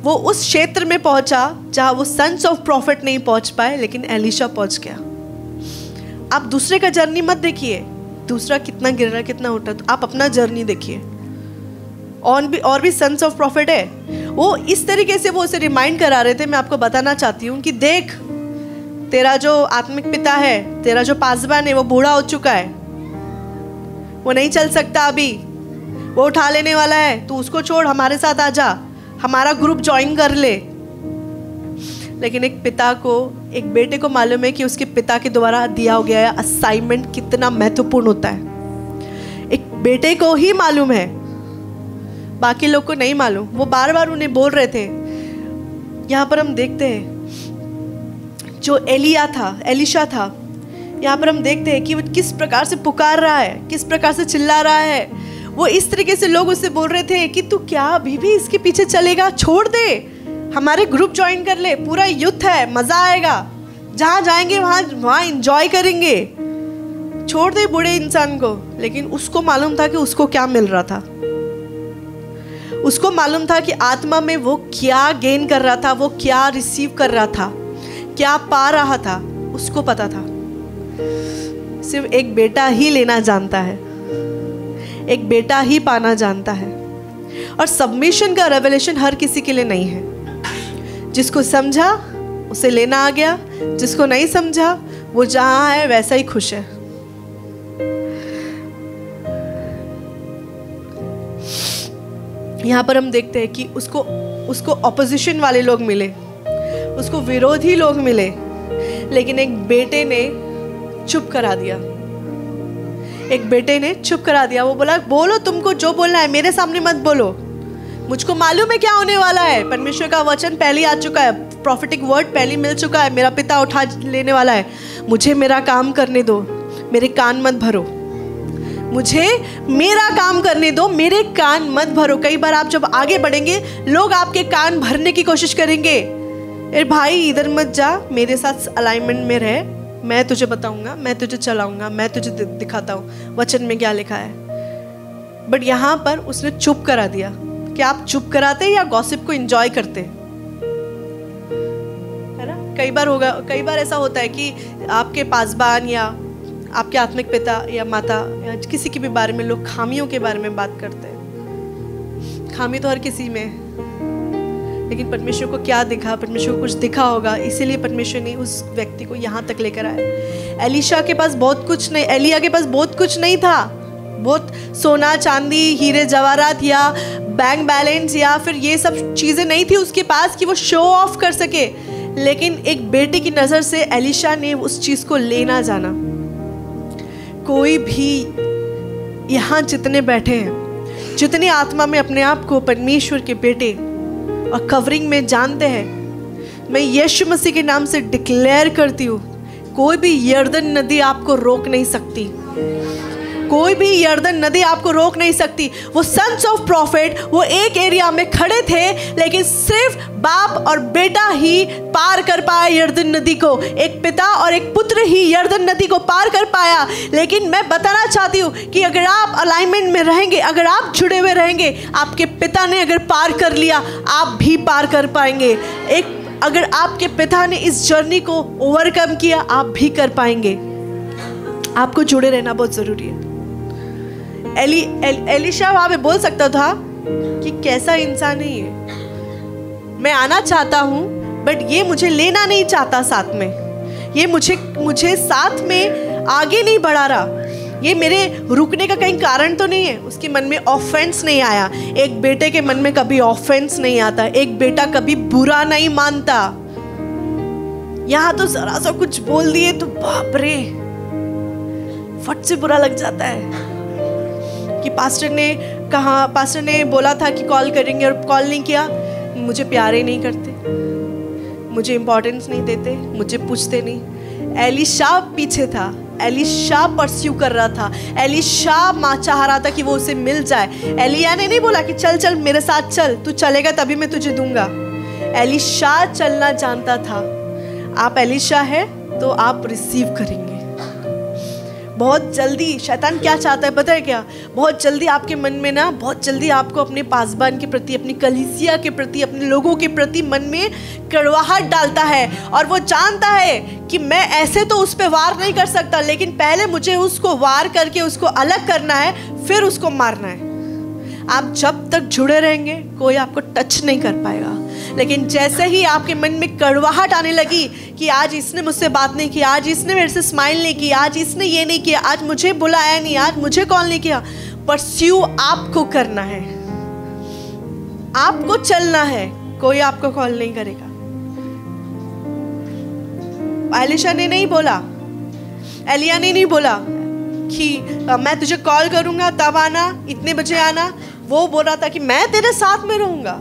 वो उस क्षेत्र में पहुंचा जहाँ वो सन्स ऑफ प्रॉफिट नहीं पहुंच पाए, लेकिन एलीशा पहुंच गया। आप दूसरे का जर्नी मत देखिए, दूसरा कितना गिर रहा है कितना उठा, तो आप अपना जर्नी देखिए। और भी सन्स ऑफ प्रॉफिट है। वो इस तरीके से वो उसे रिमाइंड करा रहे थे। मैं आपको बताना चाहती हूँ कि देख, तेरा जो आत्मिक पिता है, तेरा जो पासवान है, वो बूढ़ा हो चुका है, वो नहीं चल सकता अभी, वो उठा लेने वाला है। तू उसको छोड़, हमारे साथ आ जा, हमारा ग्रुप ज्वाइन कर ले। लेकिन एक पिता को, एक बेटे को मालूम है कि उसके पिता के द्वारा दिया गया असाइनमेंट कितना महत्वपूर्ण होता है। एक बेटे को ही मालूम है, बाकी लोग को नहीं मालूम। वो बार बार उन्हें बोल रहे थे। यहाँ पर हम देखते हैं जो एलीशा था, यहाँ पर हम देखते हैं कि वो किस प्रकार से पुकार रहा है, किस प्रकार से चिल्ला रहा है। वो इस तरीके से लोग उससे बोल रहे थे कि तू क्या अभी भी इसके पीछे चलेगा, छोड़ दे, हमारे ग्रुप ज्वाइन कर ले, पूरा युद्ध है, मजा आएगा, जहाँ जाएंगे वहाँ एंजॉय करेंगे, छोड़ दे बूढ़े इंसान को। लेकिन उसको मालूम था कि उसको क्या मिल रहा था, उसको मालूम था कि आत्मा में वो क्या गेन कर रहा था, वो क्या रिसीव कर रहा था, क्या पा रहा था, उसको पता था। सिर्फ एक बेटा ही लेना जानता है, एक बेटा ही पाना जानता है। और सबमिशन का रेवलेशन हर किसी के लिए नहीं है। जिसको समझा उसे लेना आ गया, जिसको नहीं समझा वो जहां है वैसा ही खुश है। यहां पर हम देखते हैं कि उसको ऑपोजिशन वाले लोग मिले, उसको विरोधी लोग मिले, लेकिन एक बेटे ने चुप करा दिया। एक बेटे ने चुप करा दिया। वो बोला बोलो, तुमको जो बोलना है, मेरे सामने मत बोलो, मुझको मालूम है क्या होने वाला है। परमेश्वर का वचन पहले आ चुका है, प्रॉफिटिक वर्ड पहले मिल चुका है, मेरा पिता उठा लेने वाला है। मुझे मेरा काम करने दो, मेरे कान मत भरो, मुझे मेरा काम करने दो, मेरे कान मत भरो। कई बार आप जब आगे बढ़ेंगे, लोग आपके कान भरने की कोशिश करेंगे। अरे भाई इधर मत जा, मेरे साथ अलाइनमेंट में रह, मैं तुझे बताऊंगा, मैं तुझे चलाऊंगा, मैं तुझे दिखाता हूँ वचन में क्या लिखा है। बट यहाँ पर उसने चुप करा दिया। क्या आप चुप कराते या गॉसिप को एंजॉय करते, है ना? कई बार ऐसा होता है कि आपके पासबान या आपके आत्मिक पिता या माता या किसी के भी बारे में लोग खामियों के बारे में बात करते हैं। खामी तो हर किसी में है, लेकिन परमेश्वर को क्या दिखा? परमेश्वर को कुछ दिखा होगा, इसीलिए परमेश्वर ने उस व्यक्ति को यहाँ तक लेकर आया। एलीशा के पास बहुत कुछ नहीं, एलिया के पास बहुत कुछ नहीं था, बहुत सोना चांदी हीरे जवाहरात या बैंक बैलेंस या फिर ये सब चीज़ें नहीं थी उसके पास कि वो शो ऑफ कर सके। लेकिन एक बेटे की नज़र से एलीशा ने उस चीज़ को लेना जाना। कोई भी यहाँ जितने बैठे हैं, जितने आत्मा में अपने आप को परमेश्वर के बेटे और कवरिंग में जानते हैं, मैं यीशु मसीह के नाम से डिक्लेयर करती हूँ, कोई भी यर्दन नदी आपको रोक नहीं सकती, कोई भी यर्दन नदी आपको रोक नहीं सकती। वो सन्स ऑफ प्रॉफिट वो एक एरिया में खड़े थे, लेकिन सिर्फ बाप और बेटा ही पार कर पाया यर्दन नदी को। एक पिता और एक पुत्र ही यर्दन नदी को पार कर पाया। लेकिन मैं बताना चाहती हूँ कि अगर आप अलाइनमेंट में रहेंगे, अगर आप जुड़े हुए रहेंगे, आपके पिता ने अगर पार कर लिया, आप भी पार कर पाएंगे। अगर आपके पिता ने इस जर्नी को ओवरकम किया, आप भी कर पाएंगे। आपको जुड़े रहना बहुत जरूरी है। एलीशा वहां पे बोल सकता था कि कैसा इंसान है ये, मैं आना चाहता हूं बट ये मुझे लेना नहीं चाहता साथ में, ये मुझे साथ में आगे नहीं बढ़ा रहा, ये मेरे रुकने का कहीं कारण तो नहीं है। उसके मन में ऑफेंस नहीं आया। एक बेटे के मन में कभी ऑफेंस नहीं आता, एक बेटा कभी बुरा नहीं मानता। यहां तो जरा सा कुछ बोल दिए तो बाप रे, फट से बुरा लग जाता है कि पास्टर ने बोला था कि कॉल करेंगे और कॉल नहीं किया, मुझे प्यार ही नहीं करते, मुझे इम्पोर्टेंस नहीं देते, मुझे पूछते नहीं। एलीशा पीछे था, एलीशा परस्यू कर रहा था, एलीशा माँ चाह रहा था कि वो उसे मिल जाए। एलिया ने नहीं बोला कि चल चल मेरे साथ चल, तू चलेगा तभी मैं तुझे दूंगा। एलीशा चलना जानता था। आप एलीशा है तो आप रिसीव करेंगे। बहुत जल्दी शैतान क्या चाहता है पता है क्या? बहुत जल्दी आपके मन में ना, बहुत जल्दी आपको अपने पासबान के प्रति, अपनी कलीसिया के प्रति, अपने लोगों के प्रति मन में कड़वाहट डालता है। और वो जानता है कि मैं ऐसे तो उस पर वार नहीं कर सकता, लेकिन पहले मुझे उसको वार करके उसको अलग करना है, फिर उसको मारना है। आप जब तक जुड़े रहेंगे कोई आपको टच नहीं कर पाएगा। लेकिन जैसे ही आपके मन में कड़वाहट आने लगी कि आज इसने मुझसे बात नहीं की, आज इसने मेरे से स्माइल नहीं की, आज इसने ये नहीं किया, आज मुझे बुलाया नहीं, आज मुझे कॉल नहीं किया, परस्यू आपको करना है, आपको चलना है, कोई आपको कॉल नहीं करेगा। एलीशा ने नहीं बोला, एलिया ने नहीं बोला कि मैं तुझे कॉल करूंगा तब आना, इतने बजे आना। वो बोल रहा था कि मैं तेरे साथ में रहूंगा,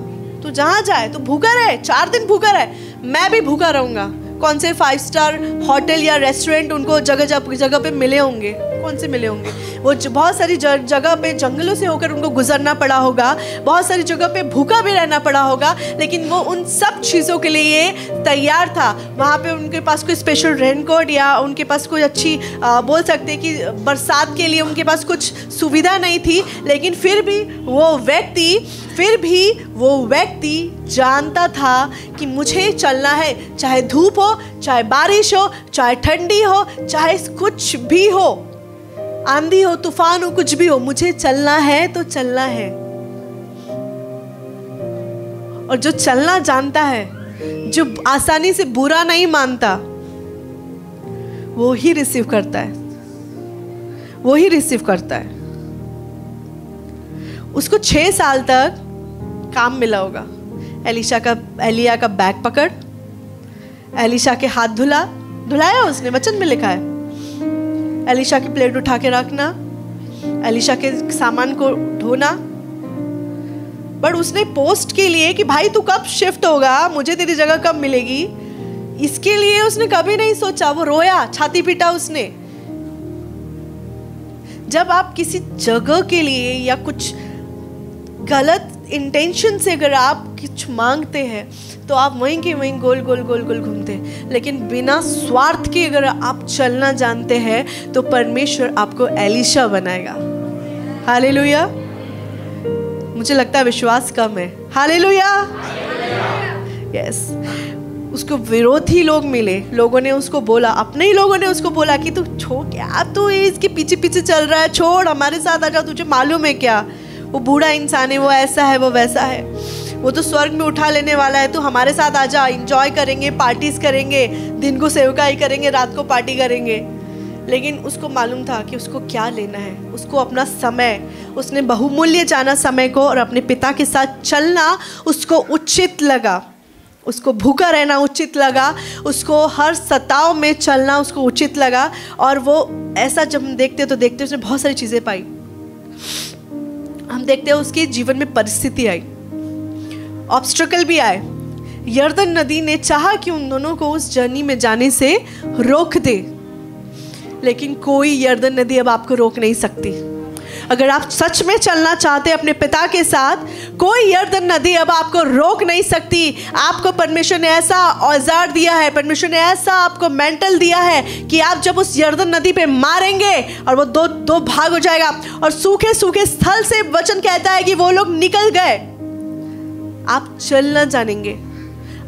तू जहाँ जाए तू भूखा रहे, 4 दिन भूखा रहे, मैं भी भूखा रहूंगा। कौन से 5 स्टार होटल या रेस्टोरेंट उनको जगह पे मिले होंगे? कौन से मिले होंगे? वो बहुत सारी जगह पे जंगलों से होकर उनको गुजरना पड़ा होगा, बहुत सारी जगह पे भूखा भी रहना पड़ा होगा, लेकिन वो उन सब चीज़ों के लिए तैयार था। वहाँ पे उनके पास कोई स्पेशल रेनकोट या उनके पास कोई अच्छी बोल सकते हैं कि बरसात के लिए उनके पास कुछ सुविधा नहीं थी, लेकिन फिर भी वो व्यक्ति जानता था कि मुझे चलना है, चाहे धूप हो, चाहे बारिश हो, चाहे ठंडी हो, चाहे कुछ भी हो, आंधी हो, तूफान हो, कुछ भी हो, मुझे चलना है तो चलना है। और जो चलना जानता है, जो आसानी से बुरा नहीं मानता, वो ही रिसीव करता है, वो ही रिसीव करता है। उसको 6 साल तक काम मिला होगा। एलिया का बैग पकड़, एलीशा के हाथ धुलाया उसने, वचन में लिखा है। एलीशा की प्लेट उठा के रखना, एलीशा के सामान को ढोना। बट उसने पोस्ट के लिए कि भाई तू कब शिफ्ट होगा, मुझे तेरी जगह कब मिलेगी, इसके लिए उसने कभी नहीं सोचा। वो रोया, छाती पीटा उसने। जब आप किसी जगह के लिए या कुछ गलत इंटेंशन से अगर आप कुछ मांगते हैं तो आप वहीं के वहीं गोल गोल घूमते हैं। लेकिन बिना स्वार्थ के अगर आप चलना जानते हैं तो परमेश्वर आपको एलीशा बनाएगा। हालेलुया। मुझे लगता है विश्वास कम है। हालेलुया। यस। उसको विरोधी लोग मिले, लोगों ने उसको बोला, अपने ही लोगों ने उसको बोला कि तू छोड़, क्या तू इसके पीछे पीछे चल रहा है, छोड़, हमारे साथ आ जा, तुझे मालूम है क्या, वो बूढ़ा इंसान है, वो ऐसा है, वो वैसा है, वो तो स्वर्ग में उठा लेने वाला है, तू हमारे साथ आ जा, एंजॉय करेंगे, पार्टीज करेंगे, दिन को सेवकाई करेंगे, रात को पार्टी करेंगे। लेकिन उसको मालूम था कि उसको क्या लेना है। उसको अपना समय, उसने बहुमूल्य जाना समय को, और अपने पिता के साथ चलना उसको उचित लगा। उसको भूखा रहना उचित लगा, उसको हर सताव में चलना उसको उचित लगा। और वो ऐसा जब हम देखते तो देखते उसने बहुत सारी चीज़ें पाई। हम देखते हैं उसके जीवन में परिस्थिति आई, ऑब्स्ट्रकल भी आए। यर्दन नदी ने चाहा कि उन दोनों को उस जर्नी में जाने से रोक दे, लेकिन कोई यर्दन नदी अब आपको रोक नहीं सकती। अगर आप सच में चलना चाहते अपने पिता के साथ, कोई यर्दन नदी अब आपको रोक नहीं सकती। आपको परमेश्वर ने ऐसा औजार दिया है, परमेश्वर ने ऐसा आपको मेंटल दिया है कि आप जब उस यर्दन नदी पे मारेंगे और वो दो भाग हो जाएगा, और सूखे सूखे स्थल से वचन कहता है कि वो लोग निकल गए। आप चलना जानेंगे,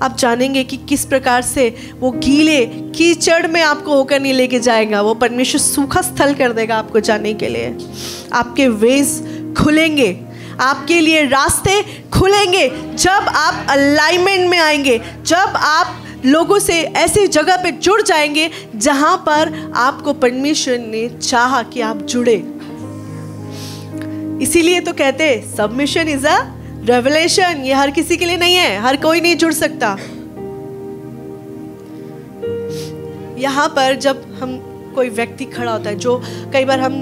आप जानेंगे कि किस प्रकार से वो गीले कीचड़ में आपको होकर नहीं लेके जाएगा। वो परमेश्वर सूखा स्थल कर देगा आपको जाने के लिए। आपके वेज खुलेंगे, आपके लिए रास्ते खुलेंगे जब आप अलाइनमेंट में आएंगे, जब आप लोगों से ऐसी जगह पे जुड़ जाएंगे जहां पर आपको परमेश्वर ने चाहा कि आप जुड़े। इसीलिए तो कहते सबमिशन इज अ रेवलेशन। ये हर किसी के लिए नहीं है, हर कोई नहीं जुड़ सकता। यहाँ पर जब हम कोई व्यक्ति खड़ा होता है, जो कई बार हम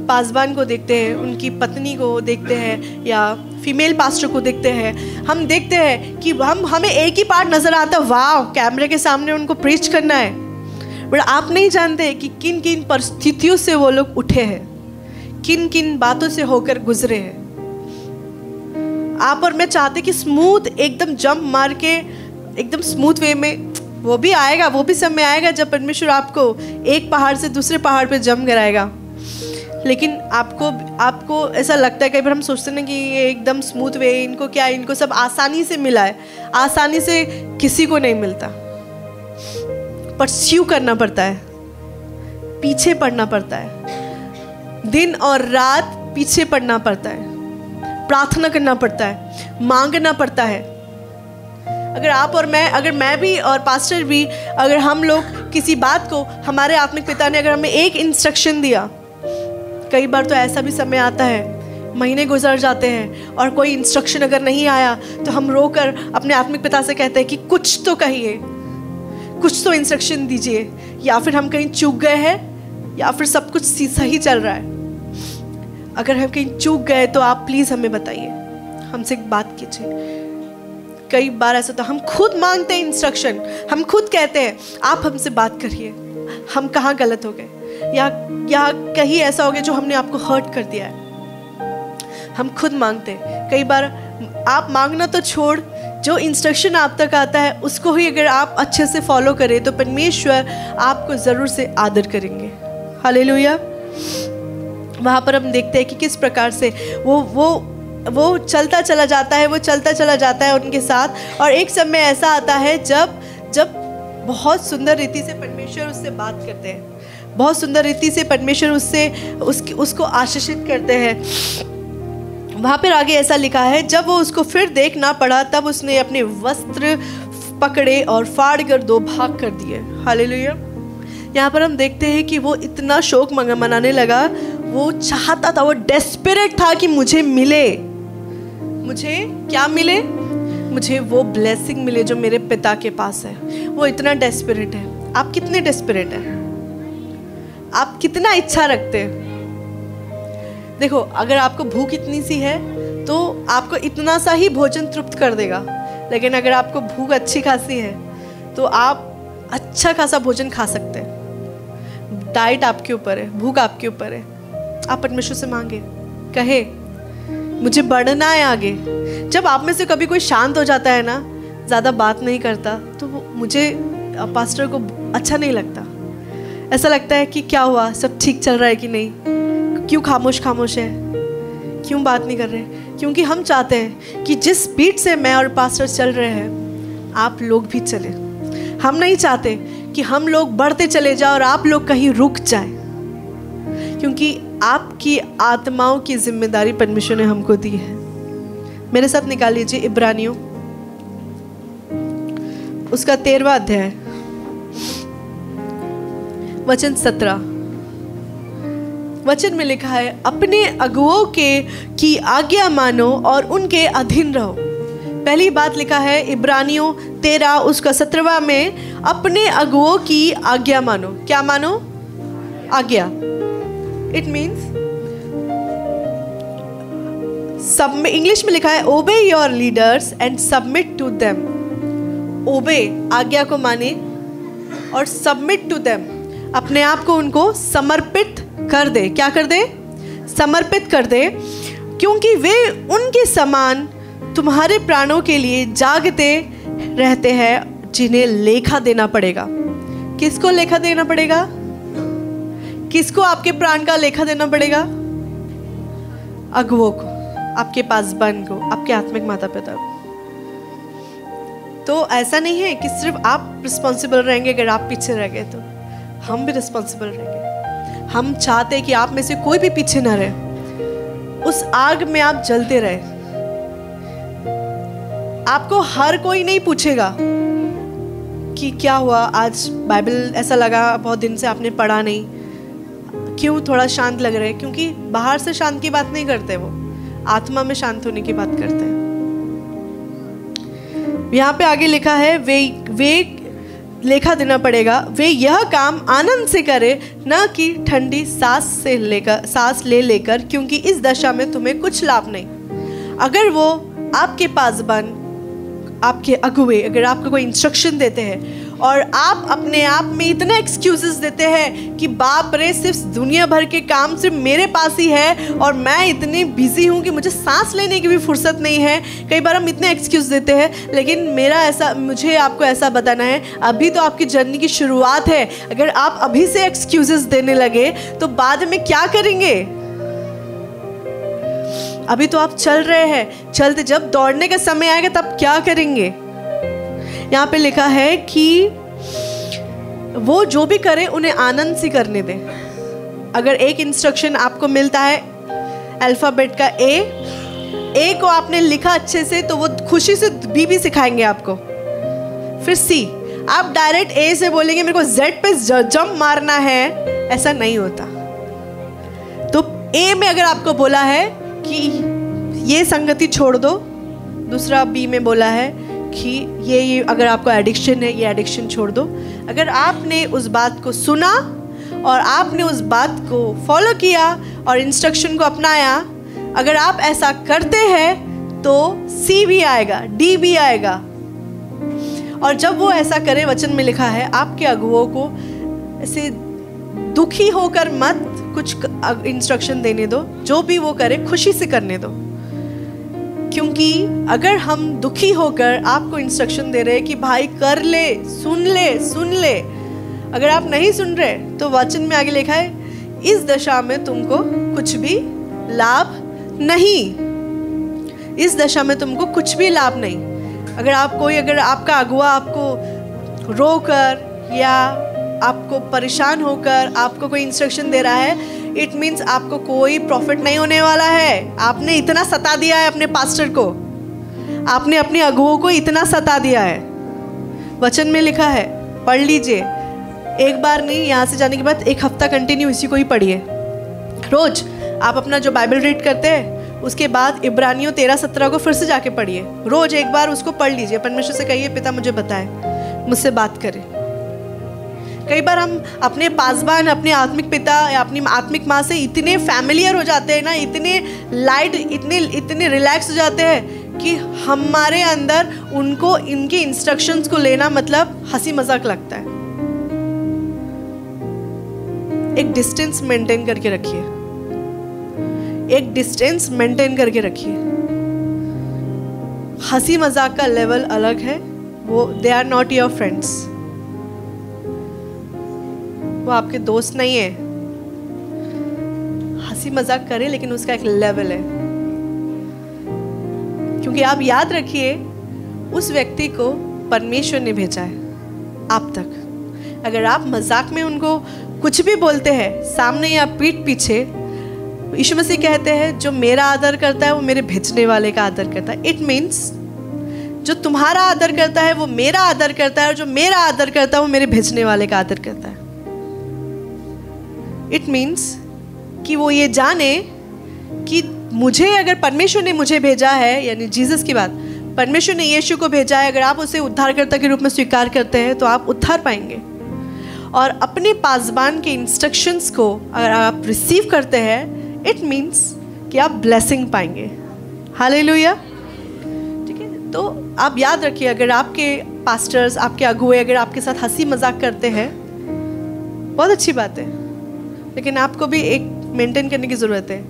पासबान को देखते हैं, उनकी पत्नी को देखते हैं या फीमेल पास्टर को देखते हैं, हम देखते हैं कि हमें एक ही पार्ट नज़र आता है, वाह कैमरे के सामने उनको प्रीच करना है, बट आप नहीं जानते कि किन किन परिस्थितियों से वो लोग उठे हैं, किन किन बातों से होकर गुजरे हैं। आप और मैं चाहते कि स्मूथ एकदम जंप मार के एकदम स्मूथ वे में, वो भी आएगा, वो भी समय आएगा जब परमेश्वर आपको एक पहाड़ से दूसरे पहाड़ पे जंप कराएगा। लेकिन आपको ऐसा लगता है, कई बार हम सोचते हैं कि ये एकदम स्मूथ वे, इनको क्या, इनको सब आसानी से मिला है। आसानी से किसी को नहीं मिलता, परस्यू करना पड़ता है, पीछे पड़ना पड़ता है, दिन और रात पीछे पड़ना पड़ता है, प्रार्थना करना पड़ता है, मांगना पड़ता है। अगर आप और मैं, अगर मैं भी और पास्टर भी, अगर हम लोग किसी बात को, हमारे आत्मिक पिता ने अगर हमें एक इंस्ट्रक्शन दिया, कई बार तो ऐसा भी समय आता है, महीने गुजर जाते हैं और कोई इंस्ट्रक्शन अगर नहीं आया तो हम रोकर अपने आत्मिक पिता से कहते हैं कि कुछ तो कहिए, कुछ तो इंस्ट्रक्शन दीजिए, या फिर हम कहीं चूक गए हैं या फिर सब कुछ सही चल रहा है। अगर हम कहीं चूक गए तो आप प्लीज़ हमें बताइए, हमसे एक बात कीजिए। कई बार ऐसा तो हम खुद मांगते हैं इंस्ट्रक्शन, हम खुद कहते हैं आप हमसे बात करिए, हम कहाँ गलत हो गए या कहीं ऐसा हो गया जो हमने आपको हर्ट कर दिया है। हम खुद मांगते हैं। कई बार आप मांगना तो छोड़, जो इंस्ट्रक्शन आप तक आता है उसको ही अगर आप अच्छे से फॉलो करें तो परमेश्वर आपको ज़रूर से आदर करेंगे। हालेलुया। वहाँ पर हम देखते हैं कि किस प्रकार से वो चलता चला जाता है, वो चलता चला जाता है उनके साथ। और एक समय ऐसा आता है जब बहुत सुंदर रीति से परमेश्वर उससे बात करते हैं, बहुत सुंदर रीति से परमेश्वर उसको आशीषित करते हैं। वहाँ पर आगे ऐसा लिखा है, जब वो उसको फिर देख ना पड़ा तब उसने अपने वस्त्र पकड़े और फाड़ कर 2 भाग कर दिए। हालेलुया। यहाँ पर हम देखते हैं कि वो इतना शोक मनाने लगा, वो चाहता था, वो डेस्परेट था कि मुझे मिले, मुझे क्या मिले, मुझे वो ब्लेसिंग मिले जो मेरे पिता के पास है। वो इतना डेस्परेट है। आप कितने डेस्परेट हैं? आप कितना इच्छा रखते हैं? देखो, अगर आपको भूख इतनी सी है तो आपको इतना सा ही भोजन तृप्त कर देगा, लेकिन अगर आपको भूख अच्छी खासी है तो आप अच्छा खासा भोजन खा सकते हैं। डाइट आपके ऊपर है, भूख आपके ऊपर है। आप परमेश्वर से मांगे, कहे मुझे बढ़ना है आगे। जब आप में से कभी कोई शांत हो जाता है ना, ज़्यादा बात नहीं करता, तो मुझे पास्टर को अच्छा नहीं लगता। ऐसा लगता है कि क्या हुआ, सब ठीक चल रहा है कि नहीं, क्यों खामोश है, क्यों बात नहीं कर रहे? क्योंकि हम चाहते हैं कि जिस स्पीड से मैं और पास्टर चल रहे हैं आप लोग भी चले। हम नहीं चाहते कि हम लोग बढ़ते चले जाओ और आप लोग कहीं रुक जाए, क्योंकि आपकी आत्माओं की जिम्मेदारी परमेश्वर ने हमको दी है। मेरे साथ निकाल लीजिए इब्रानियों उसका 13वां अध्याय वचन 17। वचन में लिखा है, अपने अगुओं की आज्ञा मानो और उनके अधीन रहो। पहली बात लिखा है इब्रानियों 13 उसका 17वां में, अपने अगुओं की आज्ञा मानो। क्या मानो? आज्ञा। It means submit. इंग्लिश में लिखा है obey your leaders and submit to them. Obey, आज्ञा को माने, और सबमिट टू देम, अपने आप को उनको समर्पित कर दे। क्या कर दे? समर्पित कर दे, क्योंकि वे उनके समान तुम्हारे प्राणों के लिए जागते रहते हैं, जिन्हें लेखा देना पड़ेगा। किसको लेखा देना पड़ेगा? किसको आपके प्राण का लेखा देना पड़ेगा? अगुओं को, आपके पासबान को, आपके आत्मिक माता पिता को। तो ऐसा नहीं है कि सिर्फ आप रिस्पॉन्सिबल रहेंगे, अगर आप पीछे रह गए तो हम भी रिस्पॉन्सिबल रहेंगे। हम चाहते हैं कि आप में से कोई भी पीछे ना रहे, उस आग में आप जलते रहे। आपको हर कोई नहीं पूछेगा कि क्या हुआ आज, बाइबल ऐसा लगा बहुत दिन से आपने पढ़ा नहीं, क्यों थोड़ा शांत लग रहा है, क्योंकि बाहर से शांत की बात नहीं करते, वो आत्मा में शांत होने की बात करते हैं। यहाँ पे आगे लिखा है, वे लेखा देना पड़ेगा, वे यह काम आनंद से करे, न कि ठंडी सांस ले लेकर, क्योंकि इस दशा में तुम्हें कुछ लाभ नहीं। अगर वो आपके पासबान, आपके अगुवे, अगर आपको कोई इंस्ट्रक्शन देते हैं और आप अपने आप में इतने एक्सक्यूजेस देते हैं कि बाप रे, सिर्फ दुनिया भर के काम सिर्फ मेरे पास ही है और मैं इतनी बिजी हूँ कि मुझे सांस लेने की भी फुर्सत नहीं है। कई बार हम इतने एक्सक्यूज देते हैं, लेकिन मुझे आपको ऐसा बताना है, अभी तो आपकी जर्नी की शुरुआत है। अगर आप अभी से एक्सक्यूजेस देने लगे तो बाद में क्या करेंगे? अभी तो आप चल रहे हैं, चलते जब दौड़ने का समय आएगा तब क्या करेंगे? यहाँ पे लिखा है कि वो जो भी करे उन्हें आनंद से करने दें। अगर एक इंस्ट्रक्शन आपको मिलता है अल्फाबेट का ए को आपने लिखा अच्छे से, तो वो खुशी से बी भी सिखाएंगे आपको। फिर सी, आप डायरेक्ट ए से बोलेंगे मेरे को जेड पे जंप मारना है, ऐसा नहीं होता। तो ए में अगर आपको बोला है कि ये संगति छोड़ दो, दूसरा बी में बोला है कि ये अगर आपको एडिक्शन है, ये एडिक्शन छोड़ दो। अगर आपने उस बात को सुना और आपने उस बात को फॉलो किया और इंस्ट्रक्शन को अपनाया, अगर आप ऐसा करते हैं तो सी भी आएगा, डी भी आएगा। और जब वो ऐसा करे, वचन में लिखा है आपके अगुओं को ऐसे दुखी होकर मत कुछ इंस्ट्रक्शन देने दो, जो भी वो करे खुशी से करने दो। क्योंकि अगर हम दुखी होकर आपको इंस्ट्रक्शन दे रहे हैं कि भाई कर ले, सुन ले, अगर आप नहीं सुन रहे तो वचन में आगे लिखा है इस दशा में तुमको कुछ भी लाभ नहीं। इस दशा में तुमको कुछ भी लाभ नहीं। अगर आपका अगुआ आपको रोकर या आपको परेशान होकर आपको कोई इंस्ट्रक्शन दे रहा है, इट मीन्स आपको कोई प्रॉफिट नहीं होने वाला है। आपने इतना सता दिया है अपने पास्टर को, आपने अपने अगुओं को इतना सता दिया है। वचन में लिखा है, पढ़ लीजिए, एक बार नहीं, यहाँ से जाने के बाद एक हफ्ता कंटिन्यू इसी को ही पढ़िए। रोज आप अपना जो बाइबल रीड करते हैं उसके बाद इब्रानियों 13-17 को फिर से जाके पढ़िए। रोज एक बार उसको पढ़ लीजिए। परमेश्वर से कहिए पिता मुझे बताए, मुझसे बात करे। कई बार हम अपने पासबान, अपने आत्मिक पिता या अपनी आत्मिक माँ से इतने फैमिलियर हो जाते हैं ना, इतने लाइट, इतने रिलैक्स हो जाते हैं कि हमारे अंदर उनको इनके इंस्ट्रक्शंस को लेना मतलब हंसी मजाक लगता है। एक डिस्टेंस मेंटेन करके रखिए, एक डिस्टेंस मेंटेन करके रखिए। हंसी मजाक का लेवल अलग है, वो they are not your friends, वो आपके दोस्त नहीं है। हंसी मजाक करे लेकिन उसका एक लेवल है। क्योंकि आप याद रखिए, उस व्यक्ति को परमेश्वर ने भेजा है आप तक। अगर आप मजाक में उनको कुछ भी बोलते हैं सामने या पीठ पीछे, यीशु मसीह कहते हैं जो मेरा आदर करता है वो मेरे भेजने वाले का आदर करता है। इट मीन्स जो तुम्हारा आदर करता है वो मेरा आदर करता है, और जो मेरा आदर करता है वो मेरे भेजने वाले का आदर करता है। इट मीन्स कि वो ये जाने कि मुझे, अगर परमेश्वर ने मुझे भेजा है, यानी जीसस की बात, परमेश्वर ने यीशु को भेजा है, अगर आप उसे उद्धारकर्ता के रूप में स्वीकार करते हैं तो आप उद्धार पाएंगे। और अपने पासबान के इंस्ट्रक्शंस को अगर आप रिसीव करते हैं, इट मीन्स कि आप ब्लेसिंग पाएंगे। हालेलुया। ठीक है, तो आप याद रखिए, अगर आपके पास्टर्स, आपके अगुवे अगर आपके साथ हंसी मजाक करते हैं, बहुत अच्छी बात है, लेकिन आपको भी एक मेंटेन करने की ज़रूरत है।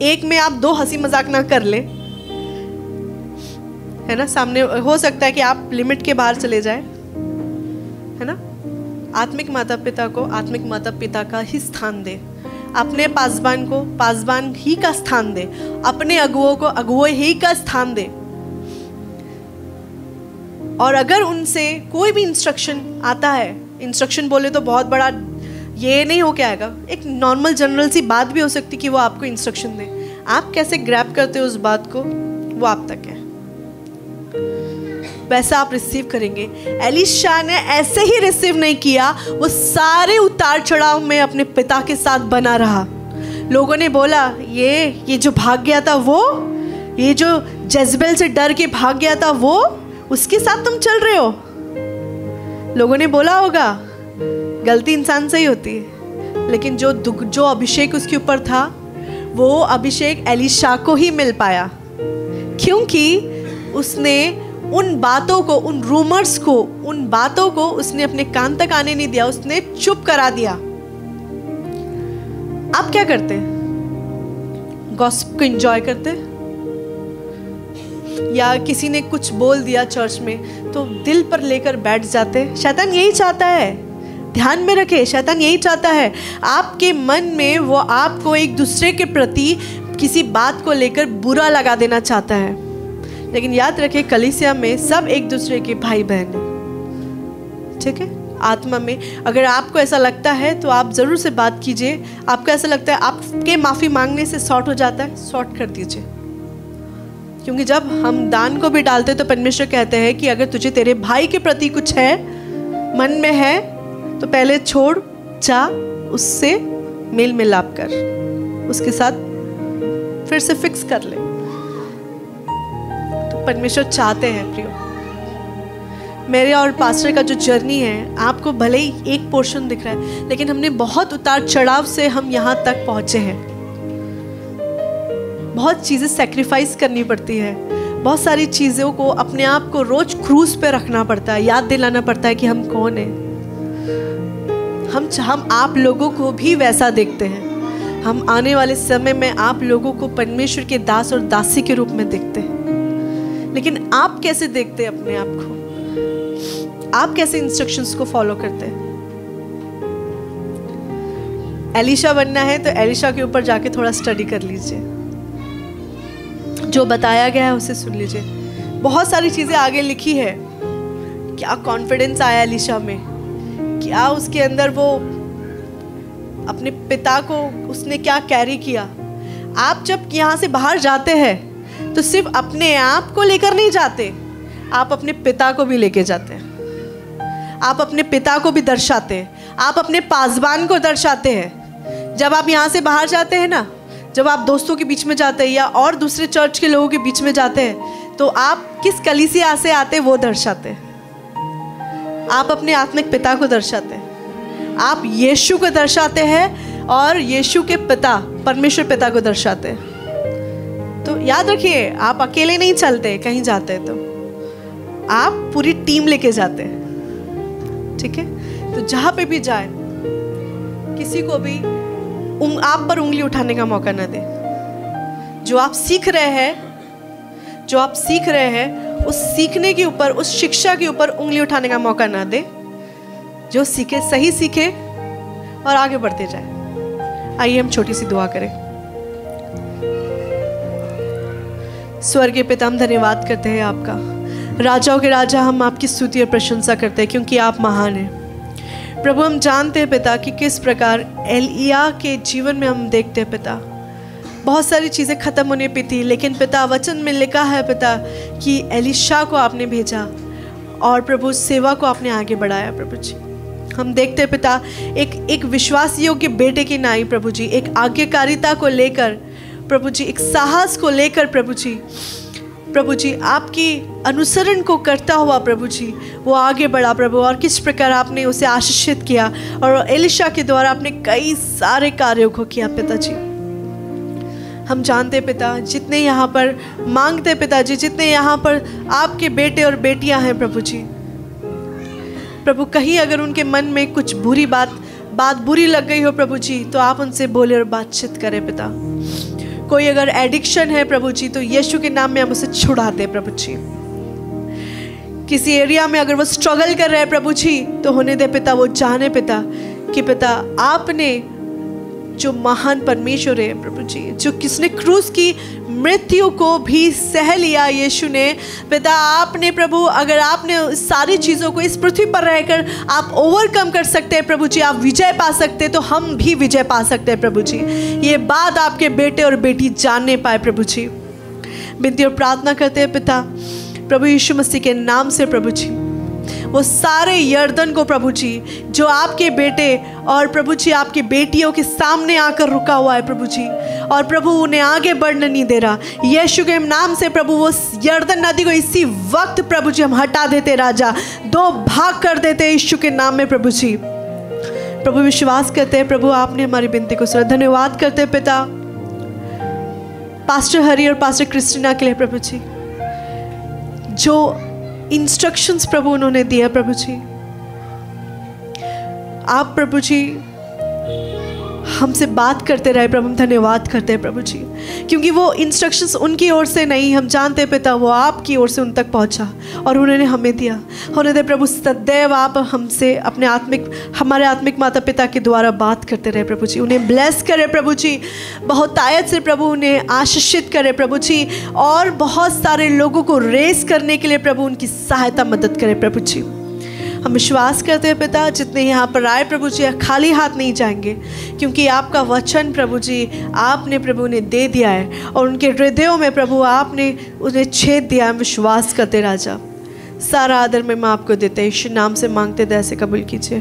एक में आप 2 हंसी मजाक ना कर ले, है ना। सामने हो सकता है कि आप लिमिट के बाहर चले जाए, है ना। आत्मिक माता पिता को आत्मिक माता पिता का ही स्थान दे, अपने पासबान को पासबान ही का स्थान दे, अपने अगुओं को अगुओं ही का स्थान दे। और अगर उनसे कोई भी इंस्ट्रक्शन आता है, इंस्ट्रक्शन बोले तो बहुत बड़ा ये नहीं हो के आएगा, एक नॉर्मल जनरल सी बात भी हो सकती कि वो आपको इंस्ट्रक्शन दे। आप कैसे ग्रैब करते हो उस बात को, वो आप तक है, वैसा आप रिसीव करेंगे। एलीशा ने ऐसे ही रिसीव नहीं किया, वो सारे उतार चढ़ाव में अपने पिता के साथ बना रहा। लोगों ने बोला ये जो भाग गया था वो, ये जो जेजबेल से डर के भाग गया था वो, उसके साथ तुम चल रहे हो। लोगों ने बोला होगा, गलती इंसान से ही होती है, लेकिन जो अभिषेक उसके ऊपर था वो अभिषेक एलीशा को ही मिल पाया, क्योंकि उसने उन बातों को, उन रूमर्स को, उन बातों को उसने अपने कान तक आने नहीं दिया, उसने चुप करा दिया। आप क्या करते? गॉसिप को एंजॉय करते? या किसी ने कुछ बोल दिया चर्च में तो दिल पर लेकर बैठ जाते? शैतान यही चाहता है, ध्यान में रखे, शैतान यही चाहता है आपके मन में वो आपको एक दूसरे के प्रति किसी बात को लेकर बुरा लगा देना चाहता है। लेकिन याद रखें, कलीसिया में सब एक दूसरे के भाई बहन हैं, ठीक है? आत्मा में अगर आपको ऐसा लगता है तो आप ज़रूर से बात कीजिए। आपको ऐसा लगता है आपके माफ़ी मांगने से सॉर्ट हो जाता है, सॉर्ट कर दीजिए। क्योंकि जब हम दान को भी डालते तो परमेश्वर कहते हैं कि अगर तुझे तेरे भाई के प्रति कुछ है, मन में है, तो पहले छोड़, जा, उससे मेल मिलाप कर, उसके साथ फिर से फिक्स कर ले। तो परमेश्वर चाहते हैं प्रियो, मेरे और पास्टर का जो जर्नी है, आपको भले ही एक पोर्शन दिख रहा है, लेकिन हमने बहुत उतार चढ़ाव से हम यहाँ तक पहुँचे हैं। बहुत चीज़ें सेक्रीफाइस करनी पड़ती है, बहुत सारी चीज़ों को अपने आप को रोज क्रूज पे रखना पड़ता है, याद दिलाना पड़ता है कि हम कौन हैं। हम आप लोगों को भी वैसा देखते हैं। हम आने वाले समय में आप लोगों को परमेश्वर के दास और दासी के रूप में देखते हैं। लेकिन आप कैसे देखते हैं अपने आप को? आप कैसे इंस्ट्रक्शंस को फॉलो करते हैं? एलीशा बनना है तो एलीशा के ऊपर जाके थोड़ा स्टडी कर लीजिए, जो बताया गया है उसे सुन लीजिए। बहुत सारी चीजें आगे लिखी है। क्या कॉन्फिडेंस आया एलीशा में, क्या उसके अंदर वो अपने पिता को उसने क्या कैरी किया। आप जब यहाँ से बाहर जाते हैं तो सिर्फ अपने आप को लेकर नहीं जाते, आप अपने पिता को भी लेके जाते हैं, आप अपने पिता को भी दर्शाते हैं, आप अपने पासबान को दर्शाते हैं। जब आप यहाँ से बाहर जाते हैं ना, जब आप दोस्तों के बीच में जाते हैं या और दूसरे चर्च के लोगों के बीच में जाते हैं, तो आप किस कलीसिया से आते हैं वो दर्शाते हैं। आप अपने आत्मिक पिता को दर्शाते हैं, आप यीशु को दर्शाते हैं और यीशु के पिता परमेश्वर पिता को दर्शाते हैं। तो याद रखिए, आप अकेले नहीं चलते कहीं जाते हैं, तो आप पूरी टीम लेके जाते हैं, ठीक है? तो जहाँ पे भी जाए किसी को भी आप पर उंगली उठाने का मौका ना दे। जो आप सीख रहे हैं उस सीखने के ऊपर, उस शिक्षा के ऊपर उंगली उठाने का मौका ना दे। जो सीखे सही सीखे और आगे बढ़ते जाए। आइए हम छोटी सी दुआ करें। स्वर्गीय पिता, हम धन्यवाद करते हैं आपका। राजाओं के राजा, हम आपकी स्तुति और प्रशंसा करते हैं क्योंकि आप महान हैं। प्रभु, हम जानते हैं पिता कि किस प्रकार एलिया के जीवन में हम देखते हैं पिता, बहुत सारी चीज़ें ख़त्म होने पे थी, लेकिन पिता वचन में लिखा है पिता कि एलीशा को आपने भेजा और प्रभु सेवा को आपने आगे बढ़ाया। प्रभु जी, हम देखते हैं पिता एक विश्वास योग्य बेटे की नाई प्रभु जी, एक आज्ञाकारिता को लेकर प्रभु जी, एक साहस को लेकर प्रभु जी आपकी अनुसरण को करता हुआ प्रभु जी वो आगे बढ़ा प्रभु, और किस प्रकार आपने उसे आशीषित किया और एलीशा के द्वारा आपने कई सारे कार्यों को किया पिता जी। हम जानते पिता, जितने यहाँ पर मांगते पिताजी, जितने यहाँ पर आपके बेटे और बेटियाँ हैं प्रभु जी, प्रभु कहीं अगर उनके मन में कुछ बात बुरी लग गई हो प्रभु जी, तो आप उनसे बोले और बातचीत करें पिता। कोई अगर एडिक्शन है प्रभु जी, तो यीशु के नाम में हम उसे छुड़ा दे प्रभु जी। किसी एरिया में अगर वो स्ट्रगल कर रहे हैं प्रभु जी, तो होने दे पिता, वो जाने पिता कि पिता आपने जो महान परमेश्वर है प्रभु जी, जो किसने क्रूस की मृत्यु को भी सह लिया यीशु ने पिता, आपने प्रभु अगर आपने सारी चीज़ों को इस पृथ्वी पर रहकर आप ओवरकम कर सकते हैं प्रभु जी, आप विजय पा सकते हैं, तो हम भी विजय पा सकते हैं प्रभु जी। ये बात आपके बेटे और बेटी जानने पाए प्रभु जी। विनती और प्रार्थना करते हैं पिता प्रभु यीशु मसीह के नाम से प्रभु जी, वो सारे यर्दन को प्रभु जी जो आपके बेटे और प्रभु जी आपकी बेटियों के सामने आकर रुका हुआ है प्रभु जी, और प्रभु उन्हें आगे बढ़ने नहीं दे रहा, यीशु के नाम से प्रभु वो यर्दन नदी को इसी वक्त प्रभु जी हम हटा देते राजा, 2 भाग कर देते यीशु के नाम में प्रभु जी। प्रभु विश्वास करते हैं प्रभु आपने हमारी विनती को सुना। धन्यवाद करते हैं पिता पास्टर हरी और पास्टर क्रिस्टीना के लिए प्रभु जी, जो इंस्ट्रक्शंस प्रभु उन्होंने दिया प्रभु जी, आप प्रभु जी हमसे बात करते रहे प्रभु, हम धन्यवाद करते हैं प्रभु जी, क्योंकि वो इंस्ट्रक्शंस उनकी ओर से नहीं, हम जानते हैं पिता वो आपकी ओर से उन तक पहुंचा और उन्होंने हमें दिया। होने दे प्रभु सदैव आप हमसे अपने हमारे आत्मिक माता पिता के द्वारा बात करते रहे प्रभु जी, उन्हें ब्लेस करे प्रभु जी, बहुत आयत से प्रभु उन्हें आशीषित करे प्रभु जी, और बहुत सारे लोगों को रेस करने के लिए प्रभु उनकी सहायता मदद करे प्रभु जी। हम विश्वास करते हैं पिता जितने यहाँ पर आए प्रभु जी खाली हाथ नहीं जाएंगे, क्योंकि आपका वचन प्रभु जी आपने प्रभु उन्हें दे दिया है और उनके हृदयों में प्रभु आपने उन्हें छेद दिया है। हम विश्वास करते राजा, सारा आदर में आपको देते हैं, यीशु नाम से मांगते, ऐसे कबूल कीजिए।